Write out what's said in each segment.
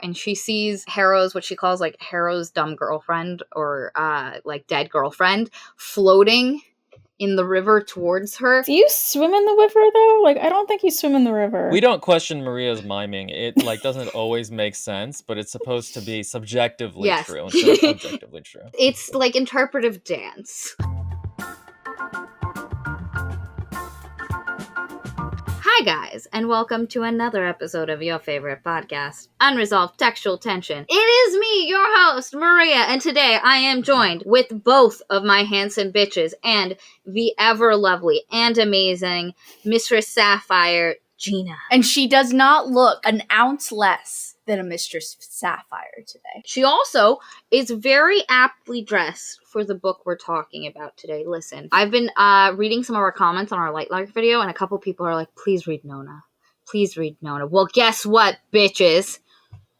And she sees Harrow's, what she calls like Harrow's dumb girlfriend or like dead girlfriend floating in the river towards her. Do you swim in the river though? Like, I don't think you swim in the river. We don't question Maria's miming. It like doesn't always make sense, but it's supposed to be subjectively true instead of objectively true. It's like interpretive dance. Hi guys, and welcome to another episode of your favorite podcast, Unresolved Textual Tension. It is me, your host, Maria, and today I am joined with both of my handsome bitches and the ever lovely and amazing Mistress Sapphire, Gina. And she does not look an ounce less than a Mistress Sapphire today. She also is very aptly dressed for the book we're talking about today. Listen, I've been reading some of our comments on our Lyctorhood video, and a couple people are like, please read Nona. Please read Nona. Well, guess what, bitches?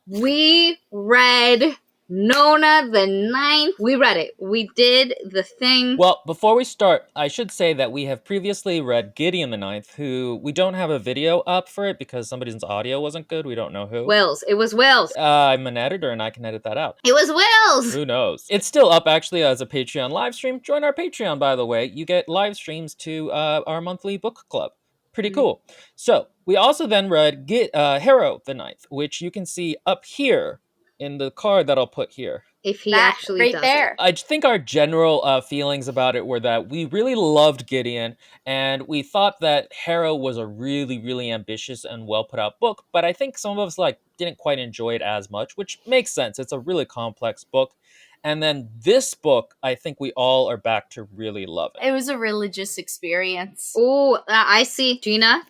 We read Nona the Ninth. We read it. We did the thing. Well, before we start, I should say that we have previously read Gideon the Ninth, who we don't have a video up for it because somebody's audio wasn't good. We don't know who. Wills. It was Wills. I'm an editor and I can edit that out. It was Wills. Who knows? It's still up actually as a Patreon live stream. Join our Patreon, by the way. You get live streams to our monthly book club. Pretty cool. So we also then read Harrow the Ninth, which you can see up here in the card that I'll put here. If he That actually right does there. it. I think our general feelings about it were that we really loved Gideon, and we thought that Harrow was a really, really ambitious and well put out book, but I think some of us didn't quite enjoy it as much, which makes sense. It's a really complex book. And then this book, I think we all are back to really loving. It was a religious experience. Oh, I see. Gina.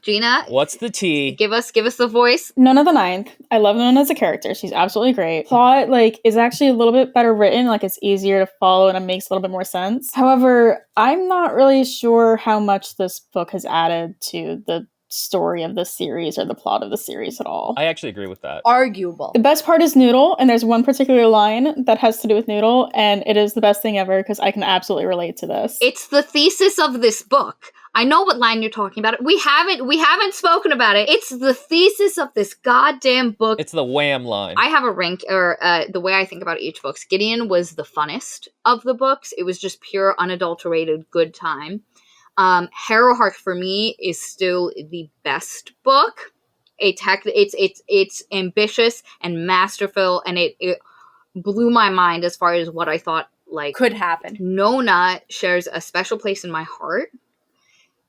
What's the tea? Give us the voice. Nona the Ninth. I love Nona as a character. She's absolutely great. Plot, is actually a little bit better written. It's easier to follow and it makes a little bit more sense. However, I'm not really sure how much this book has added to the story of the series or the plot of the series at all. I actually agree with that. Arguable. The best part is Noodle, and there's one particular line that has to do with Noodle, and it is the best thing ever because I can absolutely relate to this. It's the thesis of this book. I know what line you're talking about. We haven't spoken about it. It's the thesis of this goddamn book. It's the wham line. I have a rank, or the way I think about each book. Gideon was the funnest of the books. It was just pure, unadulterated good time. Harrowheart for me is still the best book. It's ambitious and masterful, and it blew my mind as far as what I thought could happen. Nona shares a special place in my heart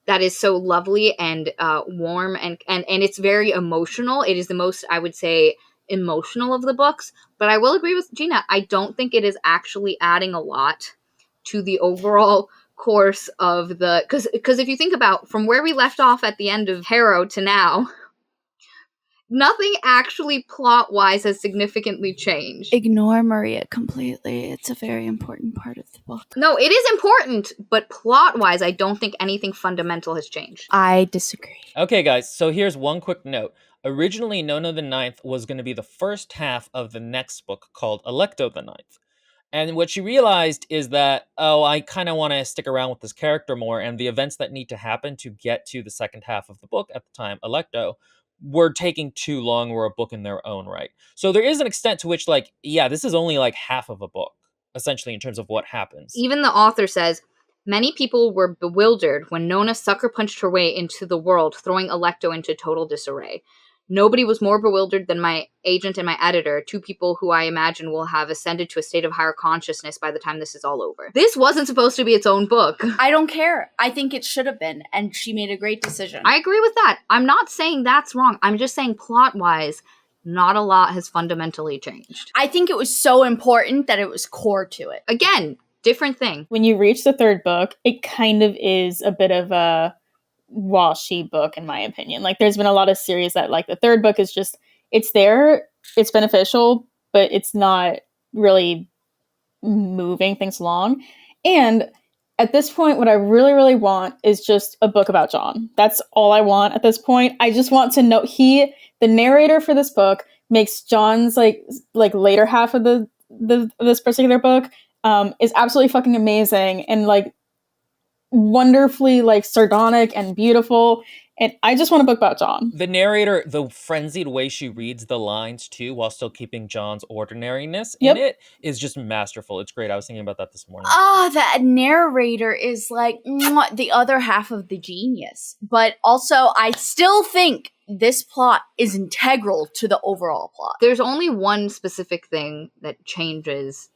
that is so lovely and warm, and it's very emotional. It is the most, I would say, emotional of the books. But I will agree with Gina. I don't think it is actually adding a lot to the overall course of the, because if you think about from where we left off at the end of Harrow to now, nothing actually plot-wise has significantly changed. Ignore Maria completely. It's a very important part of the book. No, it is important, but plot-wise, I don't think anything fundamental has changed. I disagree. Okay, guys, so here's one quick note. Originally, Nona the Ninth was going to be the first half of the next book called Alecto the Ninth. And what she realized is that, I kind of want to stick around with this character more, and the events that need to happen to get to the second half of the book at the time, Alecto, were taking too long, were a book in their own right. So there is an extent to which, this is only half of a book, essentially, in terms of what happens. Even the author says, many people were bewildered when Nona sucker punched her way into the world, throwing Alecto into total disarray. Nobody was more bewildered than my agent and my editor, two people who I imagine will have ascended to a state of higher consciousness by the time this is all over. This wasn't supposed to be its own book. I don't care. I think it should have been, and she made a great decision. I agree with that. I'm not saying that's wrong. I'm just saying plot-wise, not a lot has fundamentally changed. I think it was so important that it was core to it. Again, different thing. When you reach the third book, it kind of is a bit of a washy book, in my opinion. There's been a lot of series that the third book is just, it's there, it's beneficial, but it's not really moving things along. And at this point, what I really, really want is just a book about John. That's all I want at this point. I just want to know, the narrator for this book makes John's later half of this particular book is absolutely fucking amazing and wonderfully sardonic and beautiful, And I just want a book about John. The narrator, the frenzied way she reads the lines too, while still keeping John's ordinariness in it, is just masterful. It's great. I was thinking about that this morning. That narrator is like the other half of the genius. But also, I still think this plot is integral to the overall plot. There's only one specific thing that changes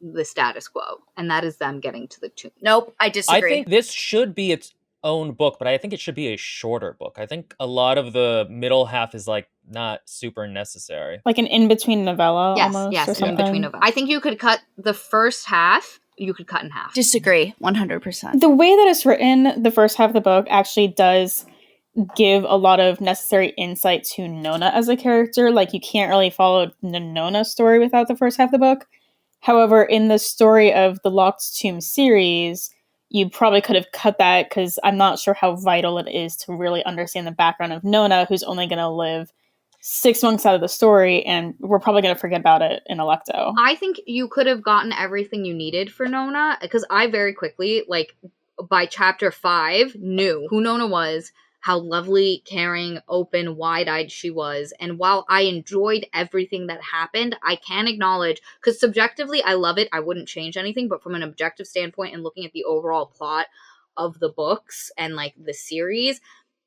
the status quo, and that is them getting to the tomb. Nope, I disagree. I think this should be its own book, but I think it should be a shorter book. I think a lot of the middle half is like not super necessary. Like an in-between novella almost? Yes, or in between novella. I think you could cut the first half, you could cut in half. Disagree, 100%. The way that it's written, the first half of the book actually does give a lot of necessary insight to Nona as a character. Like, you can't really follow the Nona story without the first half of the book. However, in the story of the Locked Tomb series, you probably could have cut that because I'm not sure how vital it is to really understand the background of Nona, who's only going to live 6 months out of the story, and we're probably going to forget about it in Alecto. I think you could have gotten everything you needed for Nona, because I very quickly, like, by chapter 5, knew who Nona was, how lovely, caring, open, wide-eyed she was. And while I enjoyed everything that happened, I can acknowledge, because subjectively I love it, I wouldn't change anything, but from an objective standpoint and looking at the overall plot of the books and, like, the series,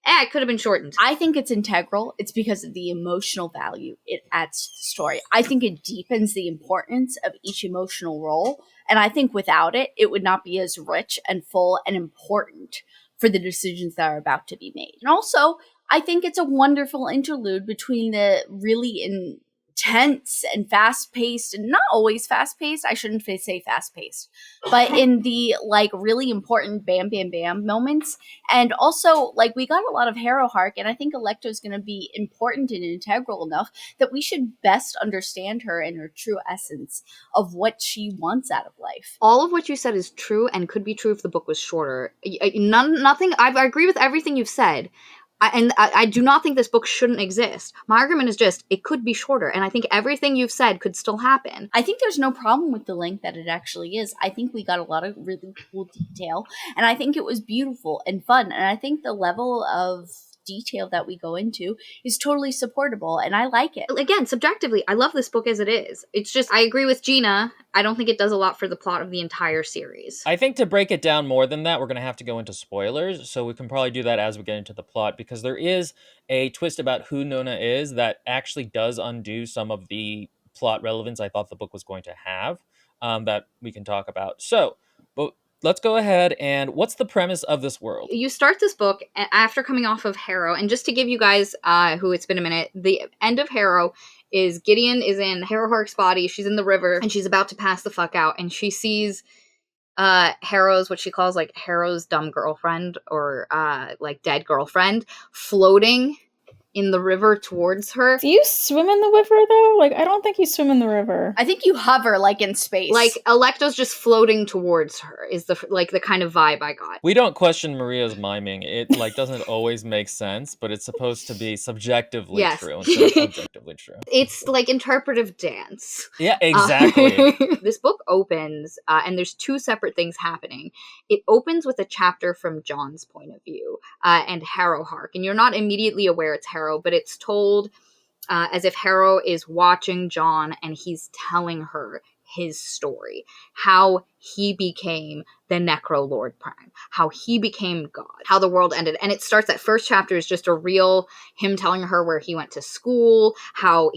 it could have been shortened. I think it's integral. It's because of the emotional value it adds to the story. I think it deepens the importance of each emotional role. And I think without it, it would not be as rich and full and important for the decisions that are about to be made. And also, I think it's a wonderful interlude between the really intense and fast-paced, and not always fast-paced, I shouldn't say fast-paced, but in the, like, really important bam, bam, bam moments. And also, like, we got a lot of Harrow Hark, and I think Alecto is going to be important and integral enough that we should best understand her and her true essence of what she wants out of life. All of what you said is true and could be true if the book was shorter. Nothing. I agree with everything you've said. I do not think this book shouldn't exist. My argument is just, it could be shorter, and I think everything you've said could still happen. I think there's no problem with the length that it actually is. I think we got a lot of really cool detail, and I think it was beautiful and fun, and I think the level of detail that we go into is totally supportable, and I like it. Again, subjectively, I love this book as it is. It's just, I agree with Gina. I don't think it does a lot for the plot of the entire series. I think to break it down more than that, we're going to have to go into spoilers, so we can probably do that as we get into the plot, because there is a twist about who Nona is that actually does undo some of the plot relevance I thought the book was going to have, that we can talk about. So, but let's go ahead, and what's the premise of this world? You start this book after coming off of Harrow, and just to give you guys, who it's been a minute, the end of Harrow is Gideon is in Harrow Hark's body, she's in the river, and she's about to pass the fuck out, and she sees Harrow's, what she calls, like, Harrow's dumb girlfriend, or, like, dead girlfriend, floating in the river towards her. Do you swim in the river, though? Like, I don't think you swim in the river. I think you hover, like, in space. Like, Alecto's just floating towards her, is the kind of vibe I got. We don't question Maria's miming. It, like, doesn't always make sense, but it's supposed to be subjectively true instead of objectively true. It's like interpretive dance. Yeah, exactly. This book opens, and there's 2 separate things happening. It opens with a chapter from John's point of view, and Harrow Hark, and you're not immediately aware it's Harrow, but it's told as if Harrow is watching John and he's telling her his story, how he became the Necro Lord Prime, how he became God, how the world ended. And it starts, that first chapter is just a real him telling her where he went to school, how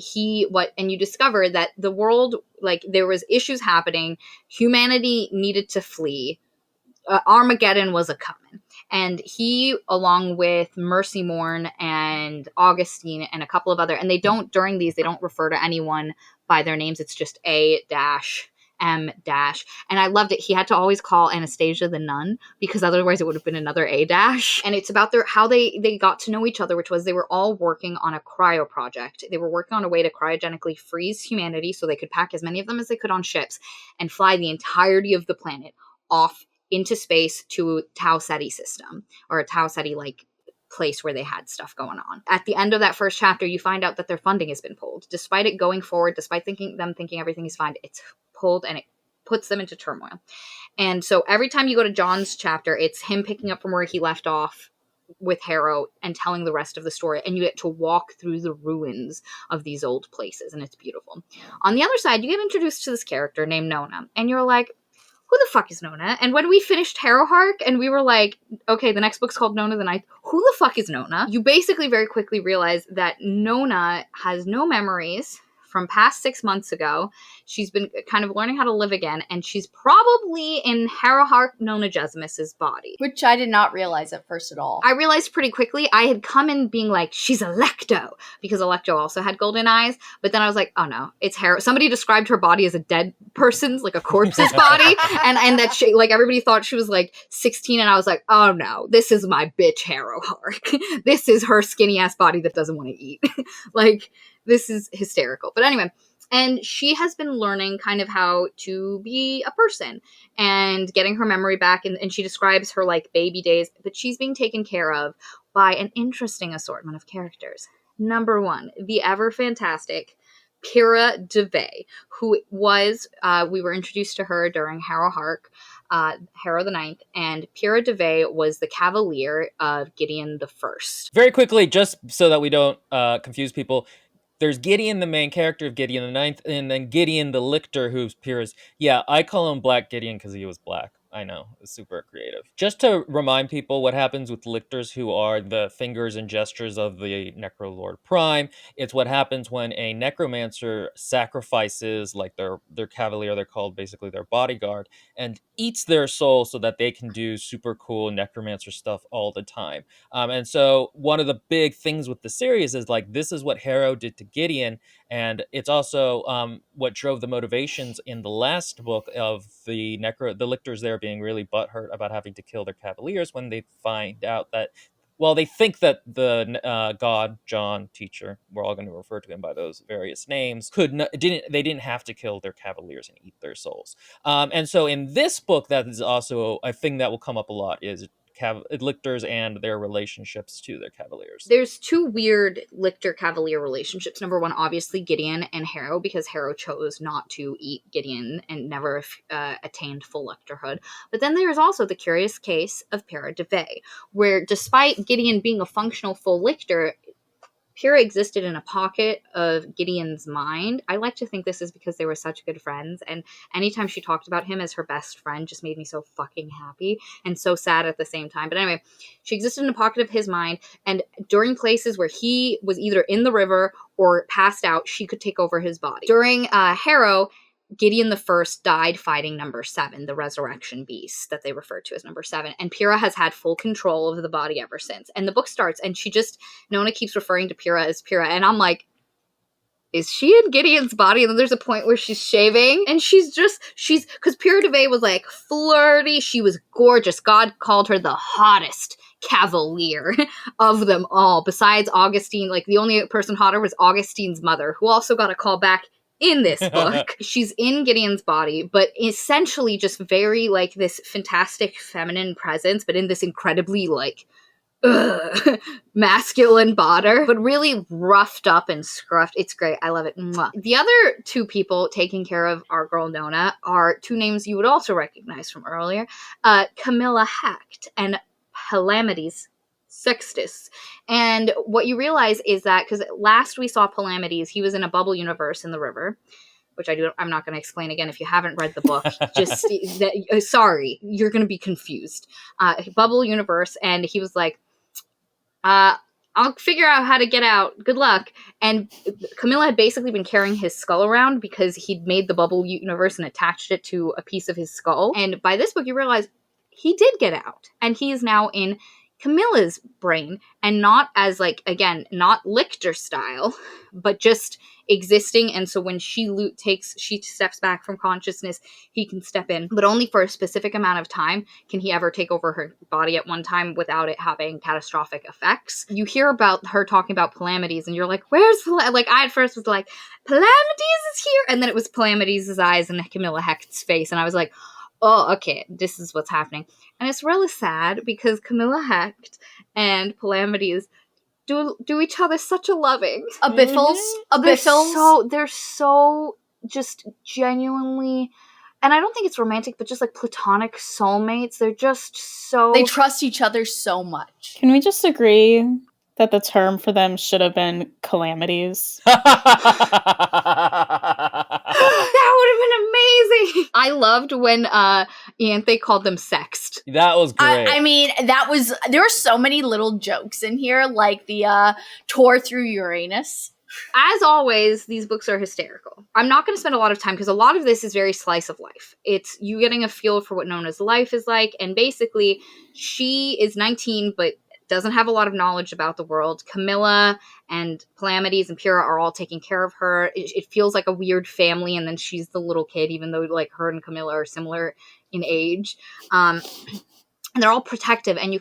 and you discover that the world, like, there was issues happening, humanity needed to flee, Armageddon was a coming. And he, along with Mercy Morn and Augustine and a couple of other, and they don't refer to anyone by their names. It's just A-M-. And I loved it. He had to always call Anastasia the nun, because otherwise it would have been another A-. And it's about how they got to know each other, which was they were all working on a cryo project. They were working on a way to cryogenically freeze humanity so they could pack as many of them as they could on ships and fly the entirety of the planet off into space to Tau Ceti system, or a Tau Ceti, like, place where they had stuff going on. At the end of that first chapter, you find out that their funding has been pulled. Despite it going forward, despite thinking everything is fine, it's pulled, and it puts them into turmoil. And so every time you go to John's chapter, it's him picking up from where he left off with Harrow and telling the rest of the story, and you get to walk through the ruins of these old places, and it's beautiful. On the other side, you get introduced to this character named Nona, and you're like, who the fuck is Nona? And when we finished Harrowhark and we were like, okay, the next book's called Nona the Ninth, who the fuck is Nona? You basically very quickly realize that Nona has no memories from past 6 months ago. She's been kind of learning how to live again, and she's probably in Harrowhark Nona Jesmis's body. Which I did not realize at first at all. I realized pretty quickly. I had come in being like, she's Alecto, because Alecto also had golden eyes, but then I was like, oh no, it's Harrow. Somebody described her body as a dead person's, like a corpse's body, and that she, like, everybody thought she was like 16, and I was like, oh no, this is my bitch Harrowhark. This is her skinny ass body that doesn't want to eat. Like, this is hysterical. But anyway, and she has been learning kind of how to be a person and getting her memory back. And she describes her like baby days, but she's being taken care of by an interesting assortment of characters. Number one, the ever fantastic Pyrrha DeVay, who was, we were introduced to her during Harrowhark, Harrow the Ninth, and Pyrrha DeVay was the Cavalier of Gideon the First. Very quickly, just so that we don't confuse people, there's Gideon, the main character of Gideon the Ninth, and then Gideon the Lictor, who's Pyrrha's. Yeah, I call him Black Gideon because he was black. I know, it's super creative. Just to remind people what happens with lictors, who are the fingers and gestures of the Necrolord Prime. It's what happens when a necromancer sacrifices, like their cavalier, they're called basically their bodyguard, and eats their soul so that they can do super cool necromancer stuff all the time. And so one of the big things with the series is like, this is what Harrow did to Gideon, and it's also what drove the motivations in the last book of the lictors there being really butthurt about having to kill their cavaliers when they find out that, well, they think that the god John teacher, we're all going to refer to him by those various names, didn't have to kill their cavaliers and eat their souls. And so in this book, that is also a thing that will come up a lot, is lictors and their relationships to their cavaliers. There's two weird lictor-cavalier relationships. Number one, obviously Gideon and Harrow, because Harrow chose not to eat Gideon and never attained full lictorhood. But then there's also the curious case of Pyrrha DeVay, where despite Gideon being a functional full lictor, Pyrrha existed in a pocket of Gideon's mind. I like to think this is because they were such good friends, and anytime she talked about him as her best friend just made me so fucking happy and so sad at the same time. But anyway, she existed in a pocket of his mind, and during places where he was either in the river or passed out, she could take over his body. During Harrow, Gideon the First died fighting number 7, the resurrection beast that they refer to as number 7. And Pyrrha has had full control of the body ever since. And the book starts, and Nona keeps referring to Pyrrha as Pyrrha. And I'm like, is she in Gideon's body? And then there's a point where she's shaving, and because Pyrrha DeVay was like flirty. She was gorgeous. God called her the hottest cavalier of them all. Besides Augustine, like the only person hotter was Augustine's mother, who also got a call back in this book. She's in Gideon's body, but essentially just very like this fantastic feminine presence, but in this incredibly like masculine body, but really roughed up and scruffed. It's great. I love it. Mwah. The other two people taking care of our girl Nona are two names you would also recognize from earlier, Camilla Hecht and Palamedes Sextus. And what you realize is that, because last we saw Palamedes, he was in a bubble universe in the river, which I'm not going to explain again if you haven't read the book. Just sorry, you're going to be confused. Bubble universe, and he was like, I'll figure out how to get out. Good luck. And Camilla had basically been carrying his skull around because he'd made the bubble universe and attached it to a piece of his skull. And by this book, you realize he did get out, and he is now in Camilla's brain, and not as like, again, not lictor style, but just existing. And so when she steps back from consciousness, he can step in, but only for a specific amount of time can he ever take over her body at one time without it having catastrophic effects. You hear about her talking about Palamedes, and you're like, where's like, I at first was like, Palamedes is here, and then it was Palamedes' eyes and Camilla Hecht's face, and I was like, oh, okay, this is what's happening. And it's really sad because Camilla Hecht and Palamedes do each other such a loving. Abyssals. They're so just genuinely and I don't think it's romantic, but just like platonic soulmates. They're just so... They trust each other so much. Can we just agree that the term for them should have been calamities? That would have been amazing. I loved when Ianthe called them sexed. That was great. I mean, there were so many little jokes in here, like the tour through Uranus. As always, these books are hysterical. I'm not going to spend a lot of time because a lot of this is very slice of life. It's you getting a feel for what Nona's life is like, and basically, she is 19, but doesn't have a lot of knowledge about the world. Camilla and Palamedes and Pyrrha are all taking care of her. It feels like a weird family, and then she's the little kid, even though like her and Camilla are similar in age. And they're all protective, and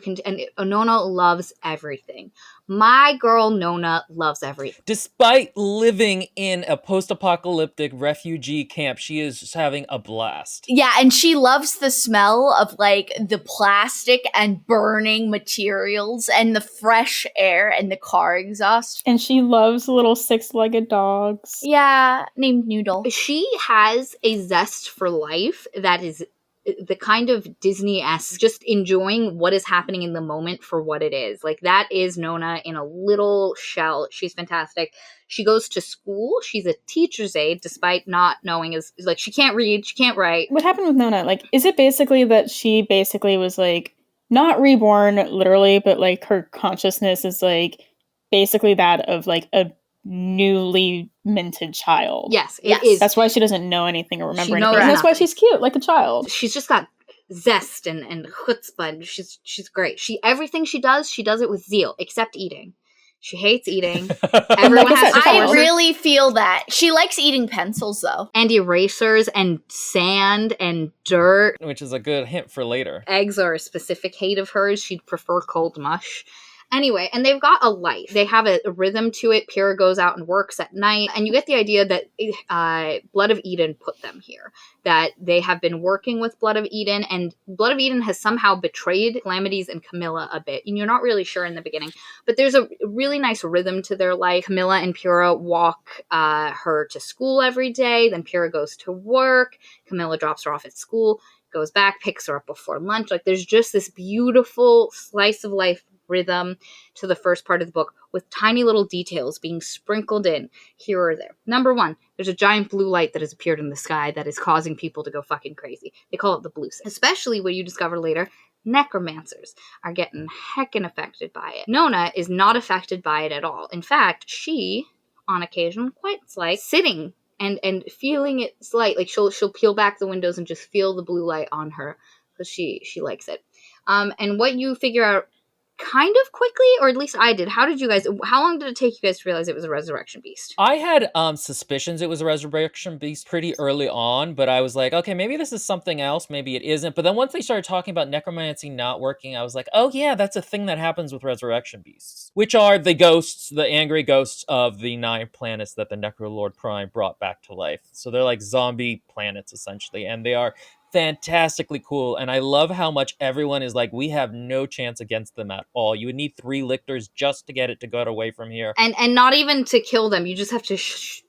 Nona loves everything. My girl Nona loves everything. Despite living in a post-apocalyptic refugee camp, she is just having a blast. Yeah, and she loves the smell of like the plastic and burning materials and the fresh air and the car exhaust. And she loves little 6-legged dogs. Yeah, named Noodle. She has a zest for life that is the kind of Disney-esque, just enjoying what is happening in the moment for what it is. Like, that is Nona in a little shell. She's fantastic. She goes to school. She's a teacher's aide, despite not knowing like, she can't read, she can't write. What happened with Nona? Like, is it basically that she basically was, like, not reborn, literally, but, like, her consciousness is, like, basically that of, like, a newly minted child? Yes, it is. That's why she doesn't know anything or remember anything. nothing. And that's why she's cute, like a child. She's just got zest and chutzpah. She's great. Everything she does it with zeal, except eating. She hates eating. Everyone has to I really feel that. She likes eating pencils, though. And erasers and sand and dirt. Which is a good hint for later. Eggs are a specific hate of hers. She'd prefer cold mush. Anyway, and they've got a life. They have a rhythm to it. Pyrrha goes out and works at night. And you get the idea that Blood of Eden put them here. That they have been working with Blood of Eden. And Blood of Eden has somehow betrayed Palamedes and Camilla a bit. And you're not really sure in the beginning. But there's a really nice rhythm to their life. Camilla and Pyrrha walk her to school every day. Then Pyrrha goes to work. Camilla drops her off at school. Goes back, picks her up before lunch. Like, there's just this beautiful slice of life rhythm to the first part of the book with tiny little details being sprinkled in here or there. Number one, there's a giant blue light that has appeared in the sky that is causing people to go fucking crazy. They call it the blue set. Especially when you discover later, necromancers are getting heckin' affected by it. Nona is not affected by it at all. In fact, she, on occasion, quite like sitting and feeling it slight. Like, she'll peel back the windows and just feel the blue light on her because she likes it. And what you figure out kind of quickly, or at least I did. How long did it take you guys to realize it was a resurrection beast? I had suspicions it was a resurrection beast pretty early on, but I was like, okay, maybe this is something else, maybe it isn't. But then once they started talking about necromancy not working, I was like, oh yeah, that's a thing that happens with resurrection beasts, which are the ghosts, the angry ghosts of the 9 planets that the Necrolord Prime brought back to life. So they're like zombie planets, essentially, and they are fantastically cool, and I love how much everyone is like, we have no chance against them at all. You would need 3 lictors just to get it to go away from here. And not even to kill them, you just have to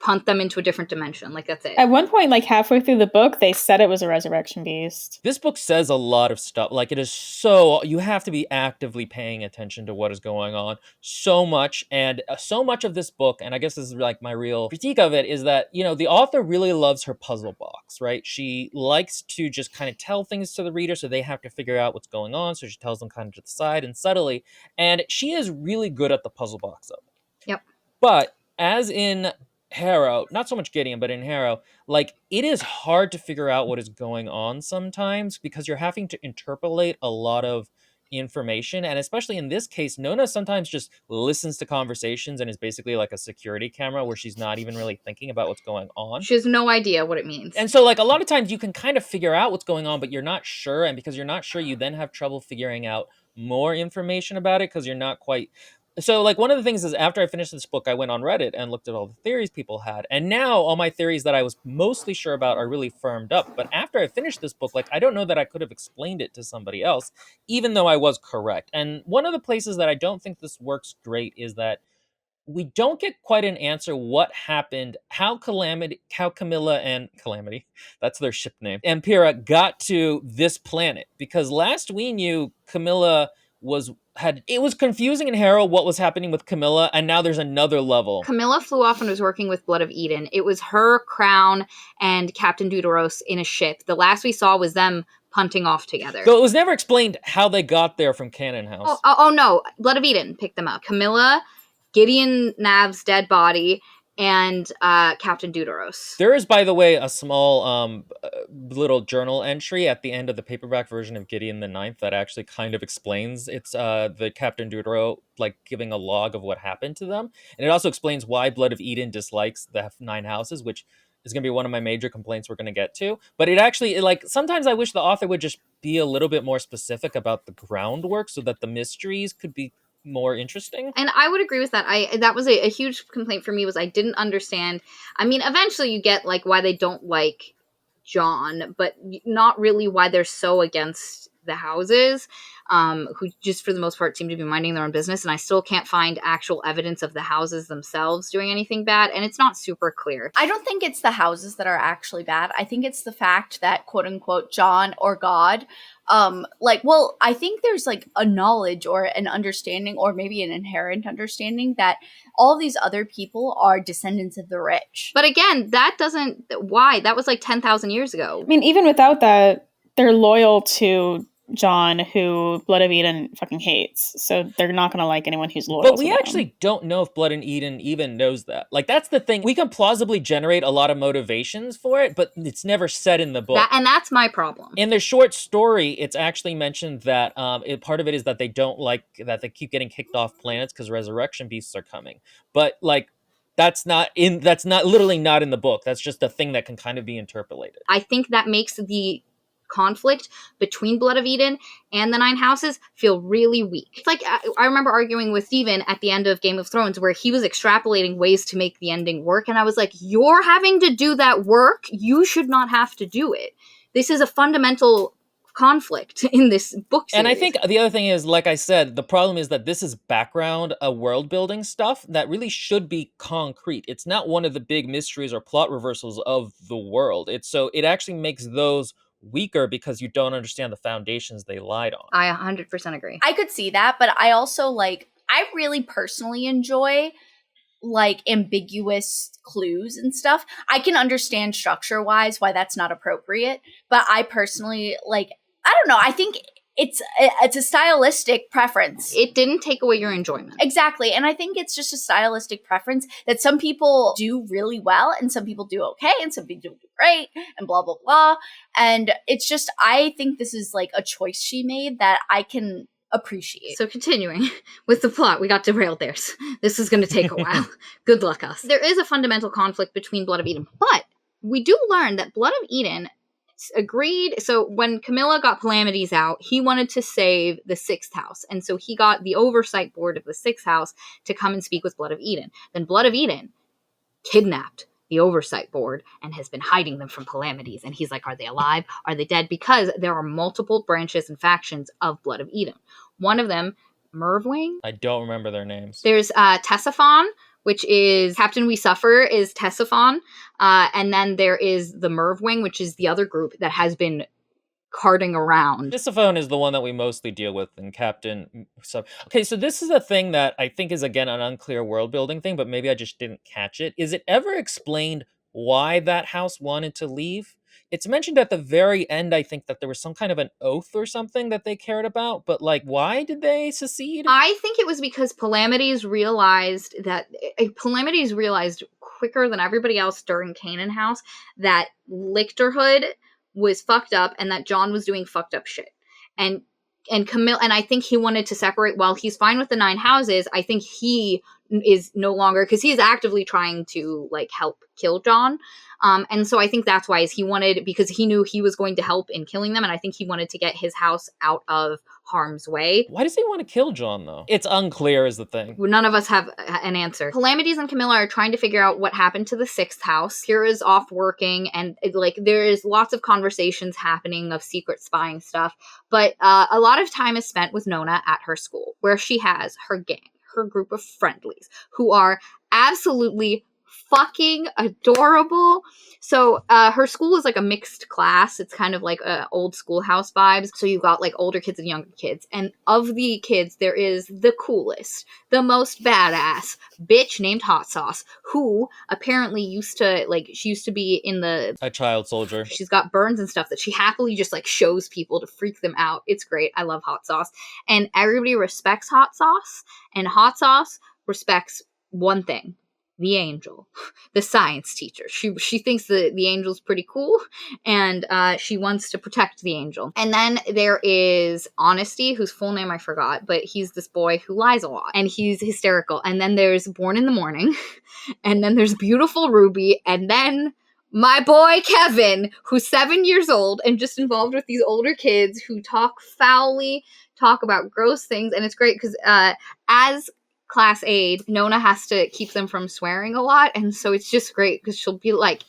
punt them into a different dimension. Like, that's it. At one point, like halfway through the book, they said it was a resurrection beast. This book says a lot of stuff. Like, it is so, you have to be actively paying attention to what is going on so much, and so much of this book, and I guess this is like my real critique of it, is that, you know, the author really loves her puzzle box, right? She likes to just kind of tell things to the reader so they have to figure out what's going on, so she tells them kind of to the side and subtly, and she is really good at the puzzle box of it. Yep. But as in Harrow, not so much Gideon, but in Harrow, like, it is hard to figure out what is going on sometimes because you're having to interpolate a lot of information, and especially in this case, Nona sometimes just listens to conversations and is basically like a security camera where she's not even really thinking about what's going on. She has no idea what it means. And so, like, a lot of times you can kind of figure out what's going on, but you're not sure, and because you're not sure, you then have trouble figuring out more information about it because you're not quite... So, like, one of the things is after I finished this book, I went on Reddit and looked at all the theories people had. And now all my theories that I was mostly sure about are really firmed up. But after I finished this book, like, I don't know that I could have explained it to somebody else, even though I was correct. And one of the places that I don't think this works great is that we don't get quite an answer what happened, how Camilla and Calamity, that's their ship name, and Pyrrha got to this planet. Because last we knew, Camilla it was confusing in Harrow what was happening with Camilla, and now there's another level. Camilla flew off and was working with Blood of Eden. It was her, Crown, and Captain Deuteros in a ship. The last we saw was them punting off together. Though it was never explained how they got there from Cannon House. Oh no, Blood of Eden picked them up. Camilla, Gideon Nav's dead body, and Captain Deuteros. There is, by the way, a small little journal entry at the end of the paperback version of Gideon the Ninth that actually kind of explains it's the Captain Deutero like giving a log of what happened to them, and it also explains why Blood of Eden dislikes the 9 houses, which is going to be one of my major complaints we're going to get to. But it actually, like, sometimes I wish the author would just be a little bit more specific about the groundwork so that the mysteries could be more interesting. And I would agree with that. That was a huge complaint for me, was I didn't understand. I mean, eventually you get like why they don't like John, but not really why they're so against the houses, who just for the most part seem to be minding their own business. And I still can't find actual evidence of the houses themselves doing anything bad, and it's not super clear. I don't think it's the houses that are actually bad. I think it's the fact that, quote unquote, John or God, I think there's like a knowledge or an understanding or maybe an inherent understanding that all these other people are descendants of the rich. But again, that was like 10,000 years ago. I mean, even without that, they're loyal to John, who Blood of Eden fucking hates. So they're not going to like anyone who's loyal to them. But we actually don't know if Blood of Eden even knows that. Like, that's the thing. We can plausibly generate a lot of motivations for it, but it's never said in the book. And that's my problem. In their short story, it's actually mentioned that part of it is that they don't like that they keep getting kicked off planets because resurrection beasts are coming. But, like, that's literally not in the book. That's just a thing that can kind of be interpolated. I think that makes the conflict between Blood of Eden and the 9 houses feel really weak. It's like I remember arguing with Steven at the end of Game of Thrones where he was extrapolating ways to make the ending work, and I was like, you're having to do that work, you should not have to do it. This is a fundamental conflict in this book series. And I think the other thing is, like I said, the problem is that this is background world building stuff that really should be concrete. It's not one of the big mysteries or plot reversals of the world. It actually makes those weaker because you don't understand the foundations they lied on. I 100% agree. I could see that, but I also I really personally enjoy ambiguous clues and stuff. I can understand structure wise why that's not appropriate, but I personally I don't know. I think it's a stylistic preference. It didn't take away your enjoyment. Exactly. And I think it's just a stylistic preference that some people do really well and some people do okay and some people do great and blah, blah, blah. And it's just, I think this is a choice she made that I can appreciate. So continuing with the plot, we got derailed there. This is going to take a while. Good luck us. There is a fundamental conflict between Blood of Eden, but we do learn that Blood of Eden agreed. So when Camilla got Palamedes out, he wanted to save the 6th house. And so he got the oversight board of the 6th house to come and speak with Blood of Eden. Then Blood of Eden kidnapped the oversight board and has been hiding them from Palamedes. And he's like, are they alive? Are they dead? Because there are multiple branches and factions of Blood of Eden. One of them, Merwing. I don't remember their names. There's Tessaphon, which is Captain We Suffer is Tessaphon. And then there is the Merwing, which is the other group that has been carting around. Tessaphon is the one that we mostly deal with in Captain. Okay, so this is a thing that I think is, again, an unclear world building thing, but maybe I just didn't catch it. Is it ever explained why that house wanted to leave? It's mentioned at the very end, I think, that there was some kind of an oath or something that they cared about, but why did they secede? I think it was because Palamedes realized quicker than everybody else during Canaan House that Lyctorhood was fucked up and that John was doing fucked up shit. And Camille, and I think he wanted to separate. While he's fine with the 9 houses, I think he is no longer, because he's actively trying to help kill John. And so I think that's why because he knew he was going to help in killing them. And I think he wanted to get his house out of harm's way. Why does he want to kill John, though? It's unclear is the thing. None of us have an answer. Palamedes and Camilla are trying to figure out what happened to the 6th house. Kira's off working, and there is lots of conversations happening of secret spying stuff. But a lot of time is spent with Nona at her school, where she has her gang, her group of friendlies who are absolutely fucking adorable. So her school is like a mixed class. It's kind of like old schoolhouse vibes. So you've got like older kids and younger kids. And of the kids, there is the coolest, the most badass bitch named Hot Sauce, who apparently used to be in a child soldier. She's got burns and stuff that she happily just like shows people to freak them out. It's great. I love Hot Sauce. And everybody respects Hot Sauce. And Hot Sauce respects one thing. The angel, the science teacher. She thinks the angel's pretty cool, and she wants to protect the angel. And then there is Honesty, whose full name I forgot, but he's this boy who lies a lot, and he's hysterical. And then there's Born in the Morning, and then there's Beautiful Ruby, and then my boy Kevin, who's 7 years old and just involved with these older kids who talk foully, talk about gross things, and it's great because as class aide, Nona has to keep them from swearing a lot, and so it's just great because she'll be like,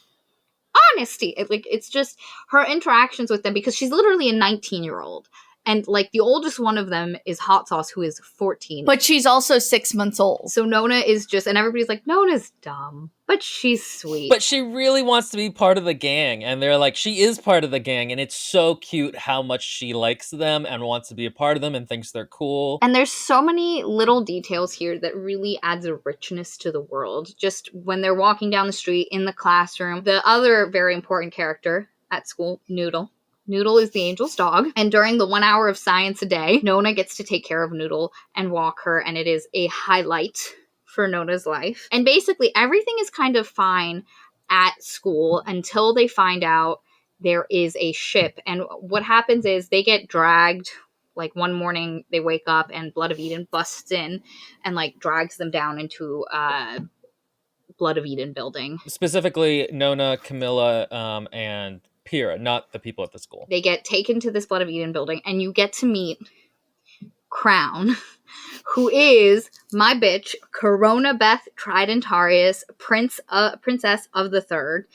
Honesty. It's just her interactions with them, because she's literally a 19-year-old. And, like, the oldest one of them is Hot Sauce, who is 14. But she's also 6 months old. So Nona is just, and everybody's like, Nona's dumb, but she's sweet. But she really wants to be part of the gang. And they're like, she is part of the gang. And it's so cute how much she likes them and wants to be a part of them and thinks they're cool. And there's so many little details here that really adds a richness to the world. Just when they're walking down the street, in the classroom. The other very important character at school, Noodle. Noodle is the angel's dog, and during the 1 hour of science a day, Nona gets to take care of Noodle and walk her, and it is a highlight for Nona's life. And basically, everything is kind of fine at school until they find out there is a ship. And what happens is they get dragged. Like, one morning, they wake up, and Blood of Eden busts in and, like, drags them down into Blood of Eden building. Specifically, Nona, Camilla, and Pyrrha, not the people at the school. They get taken to this Blood of Eden building, and you get to meet Crown, who is my bitch, Corona Beth Tridentarius, princess of the Third,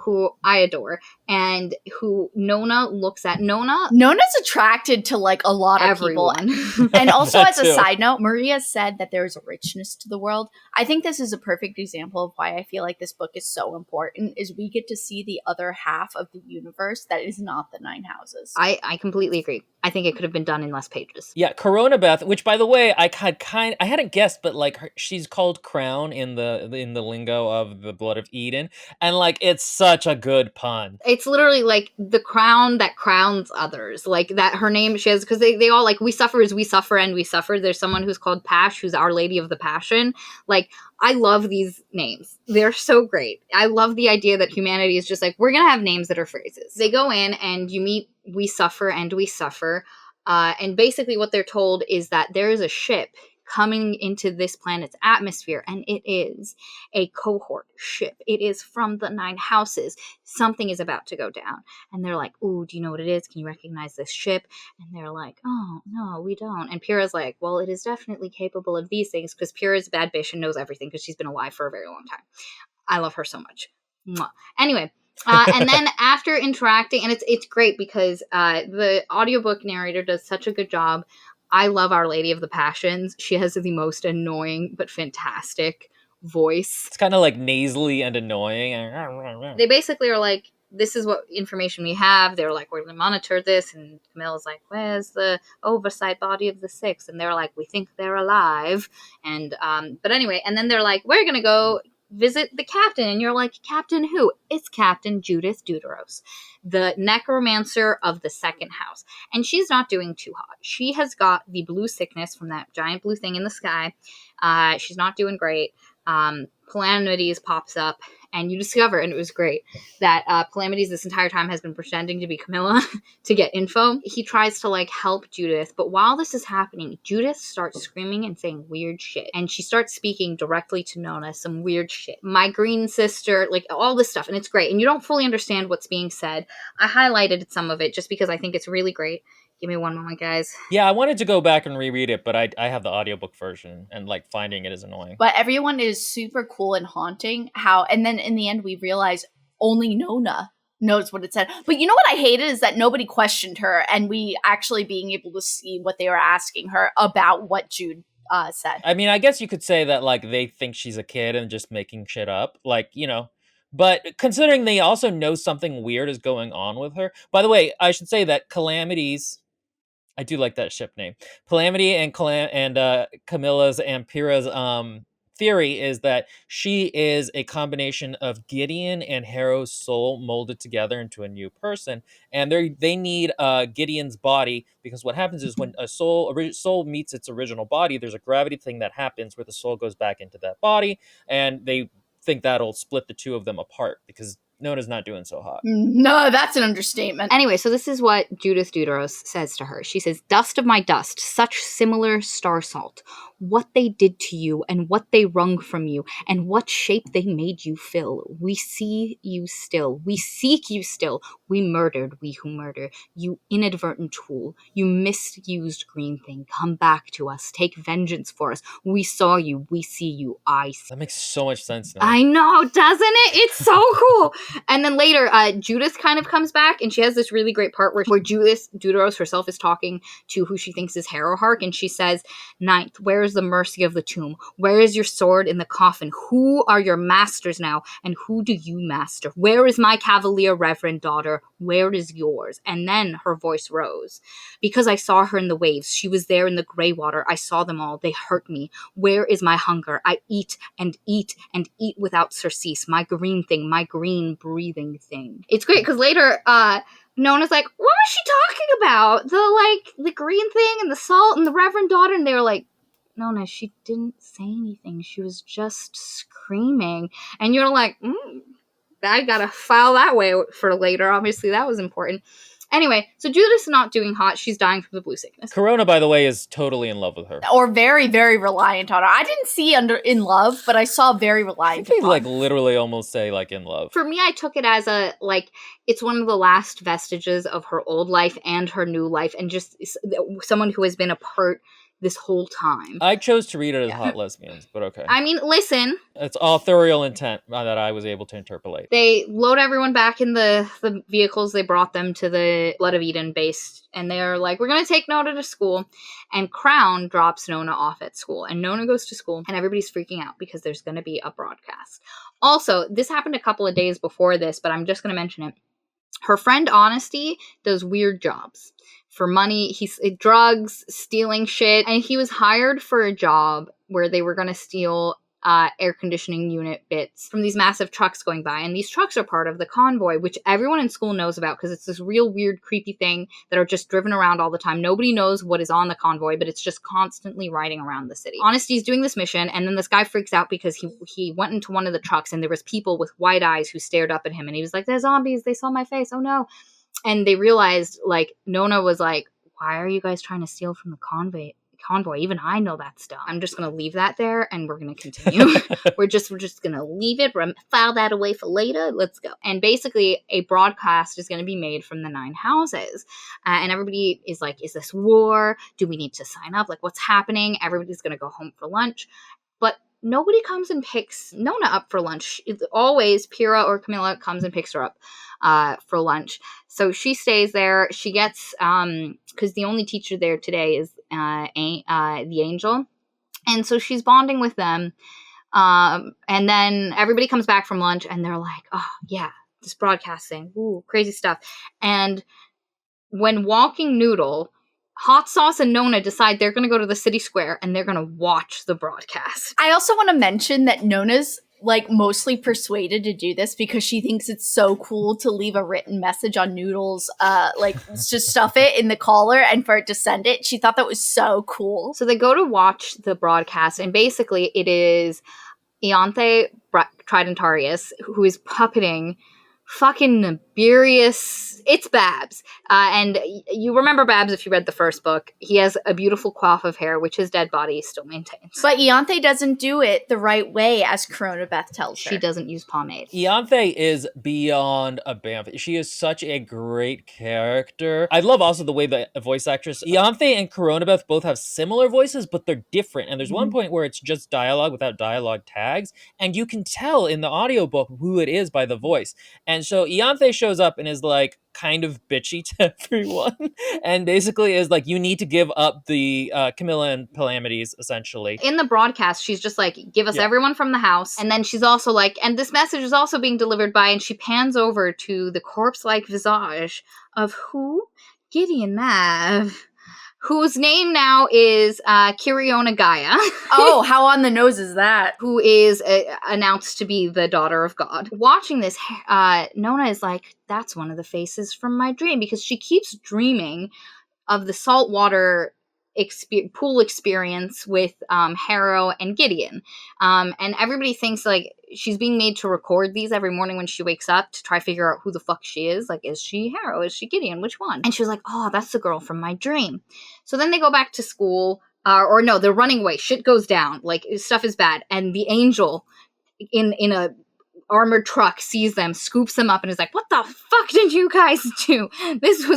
who I adore, and who Nona looks at. Nona's attracted to, like, a lot of everyone. people. And also, as a too. side note, Maria said that there is a richness to the world. I think this is a perfect example of why I feel like this book is so important, is we get to see the other half of the universe that is not the Nine Houses. I completely agree. I think it could have been done in less pages. Yeah, Corona Beth, which, by the way, I hadn't guessed, but like she's called Crown in the lingo of the Blood of Eden, and like it's such a good pun. It's literally like the crown that crowns others. Like that, her name, she has, because they all like, we suffer as we suffer and we suffer. There's someone who's called Pash, who's Our Lady of the Passion. Like, I love these names. They're so great. I love the idea that humanity is just like, we're going to have names that are phrases. They go in and you meet We Suffer and We Suffer. And basically what they're told is that there is a ship coming into this planet's atmosphere, and it is a cohort ship. It is from the Nine Houses. Something is about to go down. And they're like, ooh, do you know what it is? Can you recognize this ship? And they're like, oh, no, we don't. And Pyrrha's like, well, it is definitely capable of these things, because Pyrrha's a bad bitch and knows everything because she's been alive for a very long time. I love her so much. Mwah. Anyway, and then after interacting, and it's great because the audiobook narrator does such a good job. I love Our Lady of the Passions. She has the most annoying but fantastic voice. It's kind of like nasally and annoying. They basically are like, this is what information we have. They're like, we're going to monitor this. And Camilla's like, where's the oversight body of the Six? And they're like, we think they're alive. And but anyway, and then they're like, we're going to go visit the captain. And you're like, Captain who? It's Captain Judith Deuteros, the necromancer of the second house. And she's not doing too hot. She has got the blue sickness from that giant blue thing in the sky. She's not doing great. Palamedes pops up, and you discover, and it was great, that Palamedes this entire time has been pretending to be Camilla to get info. He tries to, like, help Judith, but while this is happening, Judith starts screaming and saying weird shit, and she starts speaking directly to Nona, some weird shit. My green sister, like, all this stuff, and it's great, and you don't fully understand what's being said. I highlighted some of it just because I think it's really great. Give me one moment, guys. Yeah, I wanted to go back and reread it, but I have the audiobook version, and like finding it is annoying. But everyone is super cool and haunting. And then in the end we realize only Nona knows what it said. But you know what I hated is that nobody questioned her, and we actually being able to see what they were asking her about what Jude said. I mean, I guess you could say that, like, they think she's a kid and just making shit up. Like, you know. But considering they also know something weird is going on with her. By the way, I should say that Palamedes, I do like that ship name. Palamity and Camilla's and Pyrrha's theory is that she is a combination of Gideon and Harrow's soul molded together into a new person, and they need Gideon's body, because what happens is when a soul meets its original body, there's a gravity thing that happens where the soul goes back into that body, and they think that'll split the two of them apart because Nona's not doing so hot. No, that's an understatement. Anyway, so this is what Judith Deuteros says to her. She says, "Dust of my dust, such similar star salt. What they did to you, and what they wrung from you, and what shape they made you fill. We see you still. We seek you still. We murdered, we who murder. You inadvertent tool. You misused green thing. Come back to us. Take vengeance for us. We saw you. We see you. I see." That makes so much sense now. I know, doesn't it? It's so cool. And then later, Judith kind of comes back, and she has this really great part where Judith Deuteros herself is talking to who she thinks is Harrowhark, and she says, "Ninth, where is the mercy of the tomb? Where is your sword in the coffin? Who are your masters now, and who do you master? Where is my cavalier reverend daughter? Where is yours?" And then her voice rose. "Because I saw her in the waves. She was there in the gray water. I saw them all. They hurt me. Where is my hunger? I eat and eat and eat without surcease. My green thing, my green breathing thing." It's great because later, Nona's like, "What was she talking about? The green thing and the salt and the reverend daughter?" And they were like, "Nona, she didn't say anything. She was just screaming." And you're like, I gotta file that way for later. Obviously, that was important. Anyway, so Judith's not doing hot. She's dying from the blue sickness. Corona, by the way, is totally in love with her. Or very, very reliant on her. I didn't see in love, but I saw very reliant. They like literally almost say like in love. For me, I took it as it's one of the last vestiges of her old life and her new life, and just someone who has been a part this whole time. I chose to read it as hot lesbians, but okay. I mean, listen. It's authorial intent that I was able to interpolate. They load everyone back in the vehicles. They brought them to the Blood of Eden base, and they're like, "We're going to take Nona to school." And Crown drops Nona off at school, and Nona goes to school, and everybody's freaking out because there's going to be a broadcast. Also, this happened a couple of days before this, but I'm just going to mention it. Her friend Honesty does weird jobs. For money, he's drugs, stealing shit, and he was hired for a job where they were going to steal air conditioning unit bits from these massive trucks going by, and these trucks are part of the Convoy, which everyone in school knows about because it's this real weird, creepy thing that are just driven around all the time. Nobody knows what is on the Convoy, but it's just constantly riding around the city. Honesty's doing this mission, and then this guy freaks out because he went into one of the trucks, and there was people with white eyes who stared up at him, and he was like, "They're zombies, they saw my face, oh no." And they realized, Nona was like, "Why are you guys trying to steal from the convoy? Even I know that stuff." I'm just going to leave that there, and we're going to continue. we're just going to leave it, file that away for later. Let's go. And basically, a broadcast is going to be made from the 9 houses. And everybody is like, "Is this war? Do we need to sign up? What's happening?" Everybody's going to go home for lunch. But nobody comes and picks Nona up for lunch. It's always Pyrrha or Camilla comes and picks her up for lunch. So she stays there. She gets, because the only teacher there today is the Angel. And so she's bonding with them. And then everybody comes back from lunch, and they're like, "Oh, yeah, this broadcasting. Ooh, crazy stuff." And when walking Noodle, Hot Sauce and Nona decide they're going to go to the city square, and they're going to watch the broadcast. I also want to mention that Nona's mostly persuaded to do this because she thinks it's so cool to leave a written message on Noodle's just stuff it in the collar and for it to send it. She thought that was so cool. So they go to watch the broadcast, and basically it is Ianthe Tridentarius who is puppeting fucking Nibirius. It's Babs. And you remember Babs if you read the first book. He has a beautiful coif of hair, which his dead body still maintains. But Ianthe doesn't do it the right way, as Corona Beth tells her. She doesn't use pomade. Ianthe is beyond a bamf. She is such a great character. I love also the way the voice actress Ianthe and Corona Beth both have similar voices, but they're different. And there's one point where it's just dialogue without dialogue tags, and you can tell in the audiobook who it is by the voice. And so Ianthe shows up and is like, kind of bitchy to everyone, and basically is like, you need to give up the Camilla and Palamedes, essentially. In the broadcast, she's just like, give us Yeah. everyone from the house. And then she's also like, and this message is also being delivered by, and she pans over to the corpse-like visage of who? Gideon Mav, whose name now is Kiriona Gaia. Oh, how on the nose is that? Who is announced to be the daughter of God. Watching this, Nona is like, that's one of the faces from my dream, because she keeps dreaming of the saltwater pool experience with Harrow and Gideon. And everybody thinks like she's being made to record these every morning when she wakes up to try to figure out who the fuck she is. Like, is she Harrow? Is she Gideon? Which one? And she was like, oh, that's the girl from my dream. So then they go back to school. Or no, they're running away. Shit goes down. Like, stuff is bad. And the angel in a armored truck sees them, scoops them up, and is like, what the fuck did you guys do?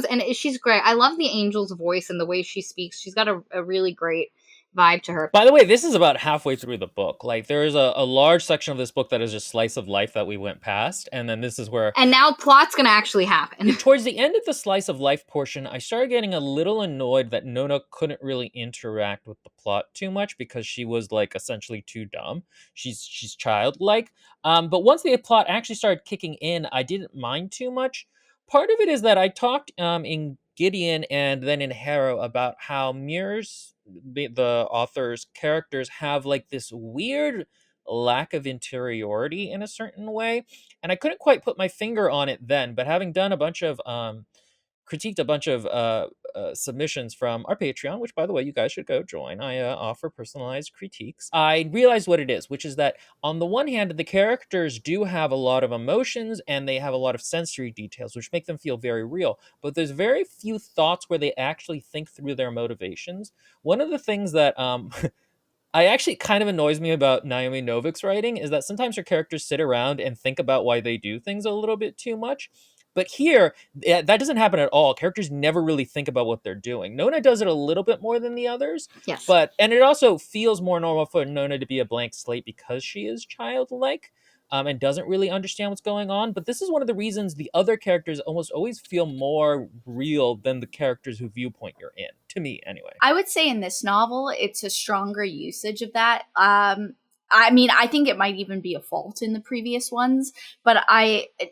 And she's great. I love the angel's voice and the way she speaks. She's got a really great vibe to her. By the way, this is about halfway through the book. Like, there is a large section of this book that is just slice of life that we went past, and then this is where... And now plot's gonna actually happen. Towards the end of the slice of life portion, I started getting a little annoyed that Nona couldn't really interact with the plot too much because she was, like, essentially too dumb. She's childlike. But once the plot actually started kicking in, I didn't mind too much. Part of it is that I talked in Gideon and then in Harrow about how Muir's, the author's characters, have like this weird lack of interiority in a certain way, and I couldn't quite put my finger on it then, but having done a bunch of critiqued a bunch of submissions from our Patreon, which, by the way, you guys should go join. I offer personalized critiques. I realized what it is, which is that on the one hand, the characters do have a lot of emotions and they have a lot of sensory details, which make them feel very real. But there's very few thoughts where they actually think through their motivations. One of the things that I actually kind of annoys me about Naomi Novik's writing is that sometimes her characters sit around and think about why they do things a little bit too much. But here, that doesn't happen at all. Characters never really think about what they're doing. Nona does it a little bit more than the others. Yes. And it also feels more normal for Nona to be a blank slate because she is childlike. And doesn't really understand what's going on. But this is one of the reasons the other characters almost always feel more real than the characters whose viewpoint you're in, to me anyway. I would say in this novel, it's a stronger usage of that. I mean, I think it might even be a fault in the previous ones, but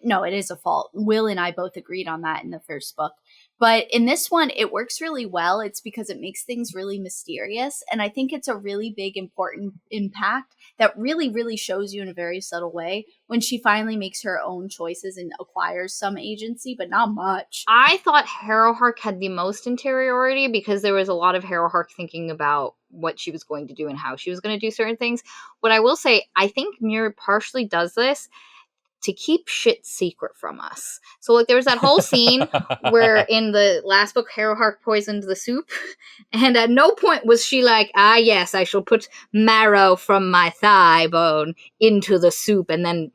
no, it is a fault. Will and I both agreed on that in the first book. But in this one, it works really well. It's because it makes things really mysterious. And I think it's a really big, important impact that really, really shows you in a very subtle way when she finally makes her own choices and acquires some agency, but not much. I thought Harrowhark had the most interiority because there was a lot of Harrowhark thinking about what she was going to do and how she was going to do certain things. What I will say, I think Muir partially does this to keep shit secret from us. So, like, there was that whole scene where in the last book, Harrowhark poisoned the soup, and at no point was she like, ah, yes, I shall put marrow from my thigh bone into the soup, and then,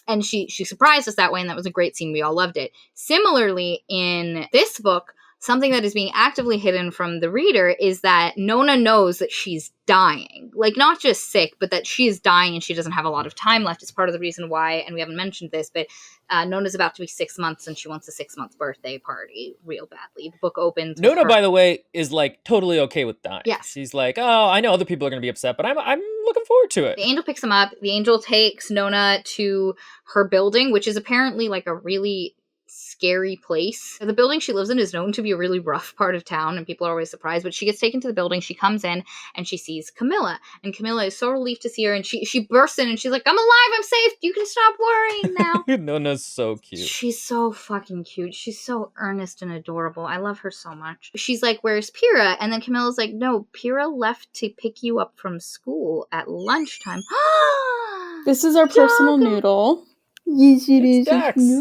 and she surprised us that way, and that was a great scene. We all loved it. Similarly, in this book, something that is being actively hidden from the reader is that Nona knows that she's dying. Like, not just sick, but that she is dying and she doesn't have a lot of time left. It's part of the reason why, and we haven't mentioned this, but Nona's about to be 6 months and she wants a 6-month birthday party real badly. The book opens. Nona, by the way, is like totally okay with dying. Yes. She's like, oh, I know other people are going to be upset, but I'm looking forward to it. The angel picks him up. The angel takes Nona to her building, which is apparently like a really scary place. The building she lives in is known to be a really rough part of town, and people are always surprised, but she gets taken to the building. She comes in and she sees Camilla, and Camilla is so relieved to see her, and she bursts in and she's like, I'm alive, I'm safe, you can stop worrying now. Nona's so cute. She's so fucking cute. She's so earnest and adorable. I love her so much. She's like, where's Pyrrha? And then Camilla's like, no, Pyrrha left to pick you up from school at lunchtime. This is our personal Noodle. Yes, it is.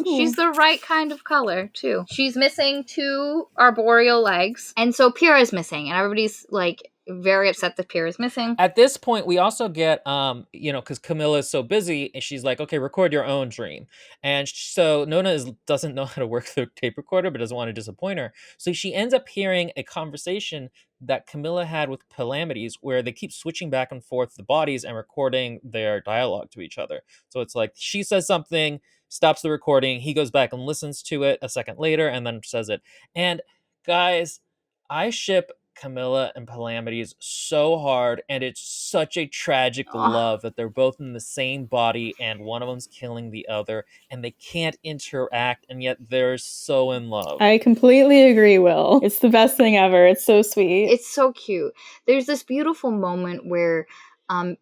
She's the right kind of color, too. She's missing 2 arboreal legs, and so Pyrrha's missing, and everybody's, like, very upset that Pyrrha's missing. At this point, we also get, because Camilla is so busy, and she's like, okay, record your own dream. And so Nona doesn't know how to work the tape recorder, but doesn't want to disappoint her. So she ends up hearing a conversation that Camilla had with Palamedes, where they keep switching back and forth the bodies and recording their dialogue to each other. So it's like, she says something, stops the recording. He goes back and listens to it a second later and then says it. And guys, I ship Camilla and Palamedes so hard, and it's such a tragic love that they're both in the same body and one of them's killing the other, and they can't interact, and yet they're so in love. I completely agree, Will. It's the best thing ever. It's so sweet. It's so cute. There's this beautiful moment where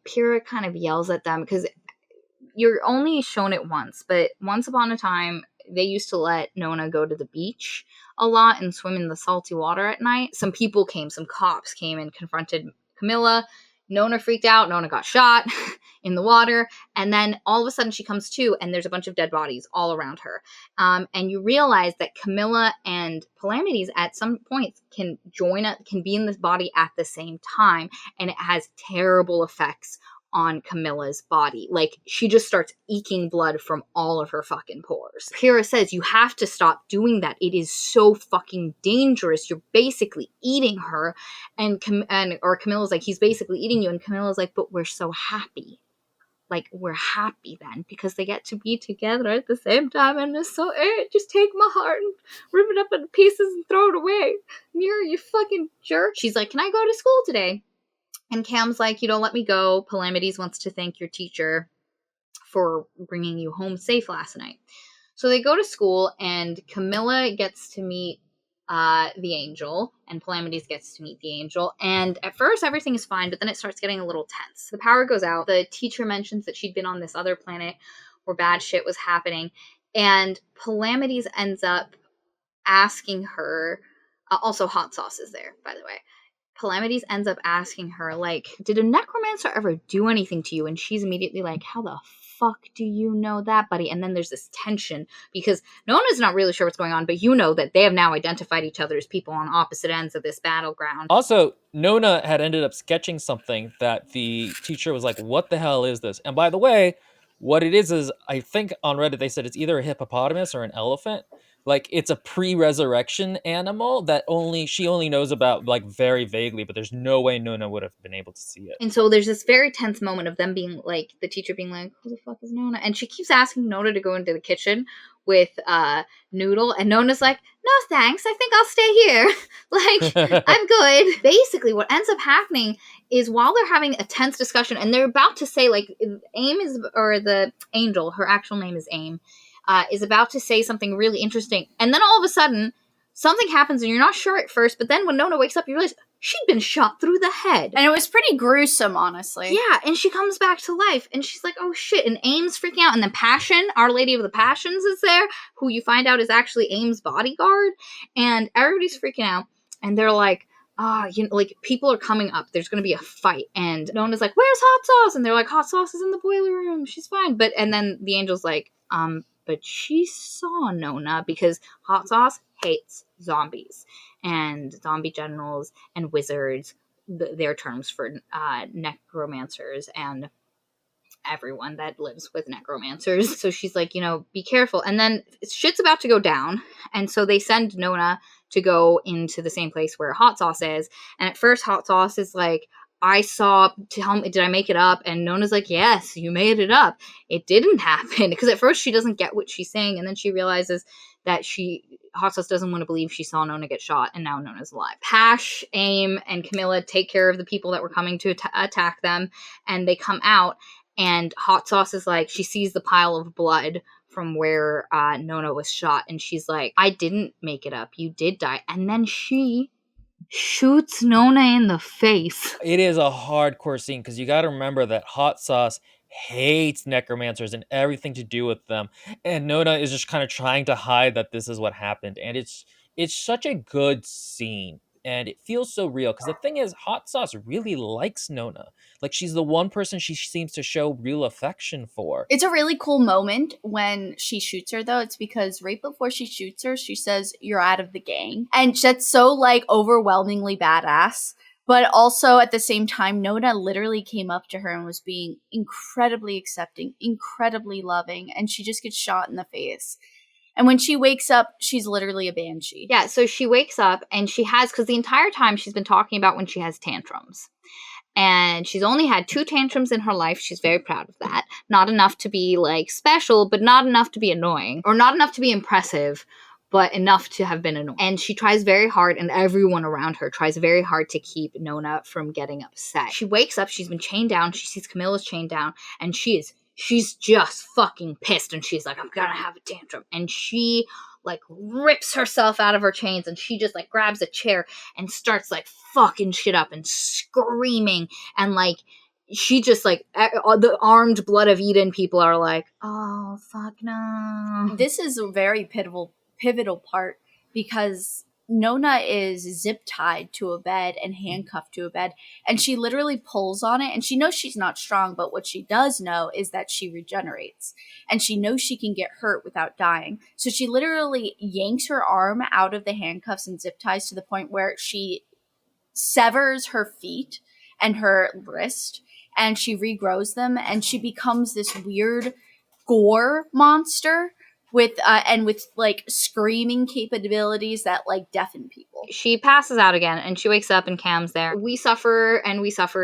Pyrrha kind of yells at them, because you're only shown it once, but once upon a time, they used to let Nona go to the beach a lot and swim in the salty water at night. Some cops came and confronted Camilla. Nona freaked out. Nona got shot in the water. And then all of a sudden she comes to, and there's a bunch of dead bodies all around her. And you realize that Camilla and Palamedes at some points can be in this body at the same time. And it has terrible effects on Camilla's body. Like, she just starts eking blood from all of her fucking pores. Pyrrha says, you have to stop doing that. It is so fucking dangerous. You're basically eating her. And Camilla's like, he's basically eating you. And Camilla's like, but we're so happy. Like, we're happy then, because they get to be together at the same time. And it's so, just take my heart and rip it up into pieces and throw it away. Muir, you fucking jerk. She's like, can I go to school today? And Cam's like, you don't let me go. Palamedes wants to thank your teacher for bringing you home safe last night. So they go to school, and Camilla gets to meet the angel, and Palamedes gets to meet the angel. And at first, everything is fine, but then it starts getting a little tense. The power goes out. The teacher mentions that she'd been on this other planet where bad shit was happening. And Palamedes ends up asking her, also Hot Sauce is there, by the way. Palamedes ends up asking her, like, did a necromancer ever do anything to you? And she's immediately like, how the fuck do you know that, buddy? And then there's this tension, because Nona's not really sure what's going on, but you know that they have now identified each other as people on opposite ends of this battleground. Also, Nona had ended up sketching something that the teacher was like, what the hell is this? And by the way, what it is I think on Reddit they said it's either a hippopotamus or an elephant. Like, it's a pre-resurrection animal that she only knows about, like, very vaguely, but there's no way Nona would have been able to see it. And so there's this very tense moment of them being like, the teacher being like, who the fuck is Nona? And she keeps asking Nona to go into the kitchen with Noodle, and Nona's like, no thanks, I think I'll stay here. Like, I'm good. Basically, what ends up happening is, while they're having a tense discussion, and they're about to say, like, the angel, her actual name is Aim, is about to say something really interesting. And then all of a sudden, something happens and you're not sure at first, but then when Nona wakes up, you realize she'd been shot through the head. And it was pretty gruesome, honestly. Yeah, and she comes back to life, and she's like, oh shit, and Aim's freaking out, and then Passion, Our Lady of the Passions, is there, who you find out is actually Aim's bodyguard, and everybody's freaking out, and they're like, like, people are coming up, there's gonna be a fight, and Nona's like, where's Hot Sauce? And they're like, Hot Sauce is in the boiler room, she's fine. And then the angel's like, but she saw Nona, because Hot Sauce hates zombies and zombie generals and wizards, their terms for necromancers and everyone that lives with necromancers. So she's like, be careful. And then shit's about to go down, and so they send Nona to go into the same place where Hot Sauce is. And at first Hot Sauce is like, tell me, did I make it up? And Nona's like, yes, you made it up. It didn't happen. Because at first she doesn't get what she's saying, and then she realizes that Hot Sauce doesn't want to believe she saw Nona get shot, and now Nona's alive. Pash, Aim, and Camilla take care of the people that were coming to attack them, and they come out, and Hot Sauce is like, she sees the pile of blood from where Nona was shot, and she's like, I didn't make it up. You did die. And then she shoots Nona in the face. It is a hardcore scene, because you got to remember that Hot Sauce hates necromancers and everything to do with them, and Nona is just kind of trying to hide that this is what happened. And it's such a good scene, and it feels so real, because the thing is, Hot Sauce really likes Nona. Like, she's the one person she seems to show real affection for. It's a really cool moment when she shoots her, though. It's because right before she shoots her, she says, you're out of the gang. And that's so, like, overwhelmingly badass. But also, at the same time, Nona literally came up to her and was being incredibly accepting, incredibly loving, and she just gets shot in the face. And when she wakes up, she's literally a banshee. Yeah, so she wakes up, and because the entire time she's been talking about when she has tantrums. And she's only had 2 tantrums in her life. She's very proud of that. Not enough to be like special, but not enough to be annoying. Or not enough to be impressive, but enough to have been annoying. And she tries very hard, and everyone around her tries very hard to keep Nona from getting upset. She wakes up, she's been chained down, she sees Camilla's chained down, and she's just fucking pissed, and she's like, I'm gonna have a tantrum. And she like rips herself out of her chains, and she just like grabs a chair and starts like fucking shit up and screaming, and like she just like the armed Blood of Eden people are like, oh fuck no. This is a very pivotal part, because Nona is zip tied to a bed and handcuffed to a bed, and she literally pulls on it, and she knows she's not strong, but what she does know is that she regenerates, and she knows she can get hurt without dying. So she literally yanks her arm out of the handcuffs and zip ties to the point where she severs her feet and her wrist, and she regrows them, and she becomes this weird gore monster with like screaming capabilities that like deafen people. She passes out again, and she wakes up, and Cam's there. We Suffer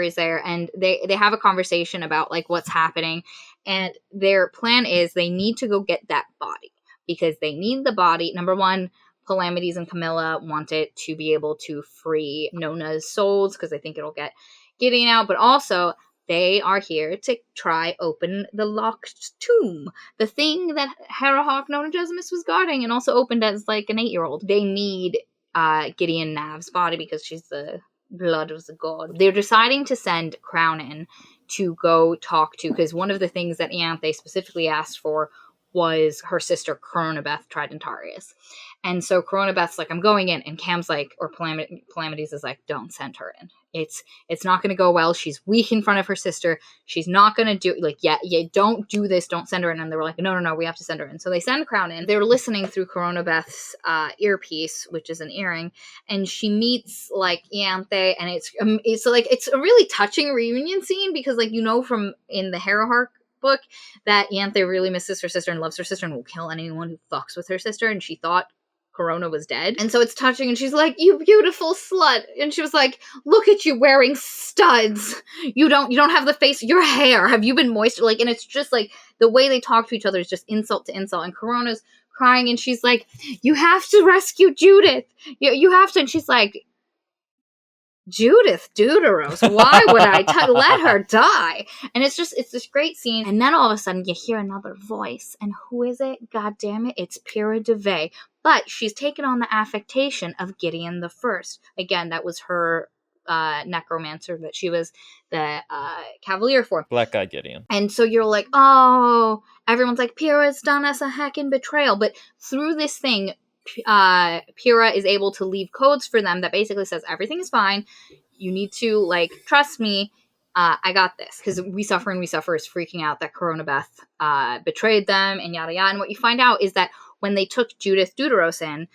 is there, and they have a conversation about like what's happening, and their plan is they need to go get that body, because they need the body. Number one, Palamedes and Camilla want it to be able to free Nona's souls, because they think it'll get Gideon out, but also they are here to try open the locked tomb, the thing that Harahawk Nona Gesimus was guarding, and also opened as like an 8-year-old. They need Gideon Nav's body because she's the blood of the god. They're deciding to send Crown in to go talk to, because one of the things that Ianthe specifically asked for was her sister Coronabeth Tridentarius. And so Coronabeth's like, I'm going in, and Cam's like, or Palamedes is like, don't send her in. It's not going to go well. She's weak in front of her sister. She's not going to do, like, yeah, don't do this. Don't send her in. And they were like, no, we have to send her in. So they send Crown in. They're listening through Coronabeth's earpiece, which is an earring, and she meets, like, Ianthe, and it's a really touching reunion scene, because, like, you know from in the Harahawk book that Ianthe really misses her sister and loves her sister and will kill anyone who fucks with her sister, and she thought Corona was dead. And so it's touching, and she's like, you beautiful slut. And she was like, look at you wearing studs. You don't have the face, your hair, have you been moist? Like, and it's just like the way they talk to each other is just insult to insult. And Corona's crying, and she's like, you have to rescue Judith. You have to. And she's like, Judith Deuteros, why would I let her die? And it's this great scene. And then all of a sudden you hear another voice. And who is it? God damn it, it's Pyrrha DeVay. But she's taken on the affectation of Gideon the First. Again, that was her necromancer that she was the cavalier for. Black guy Gideon. And so you're like, oh, everyone's like, Pyrrha's done us a heckin' betrayal. But through this thing, Pyrrha is able to leave codes for them that basically says everything is fine. You need to like trust me. I got this, because We Suffer is freaking out that Coronabeth betrayed them and yada yada. And what you find out is that when they took Judith Deuteros in,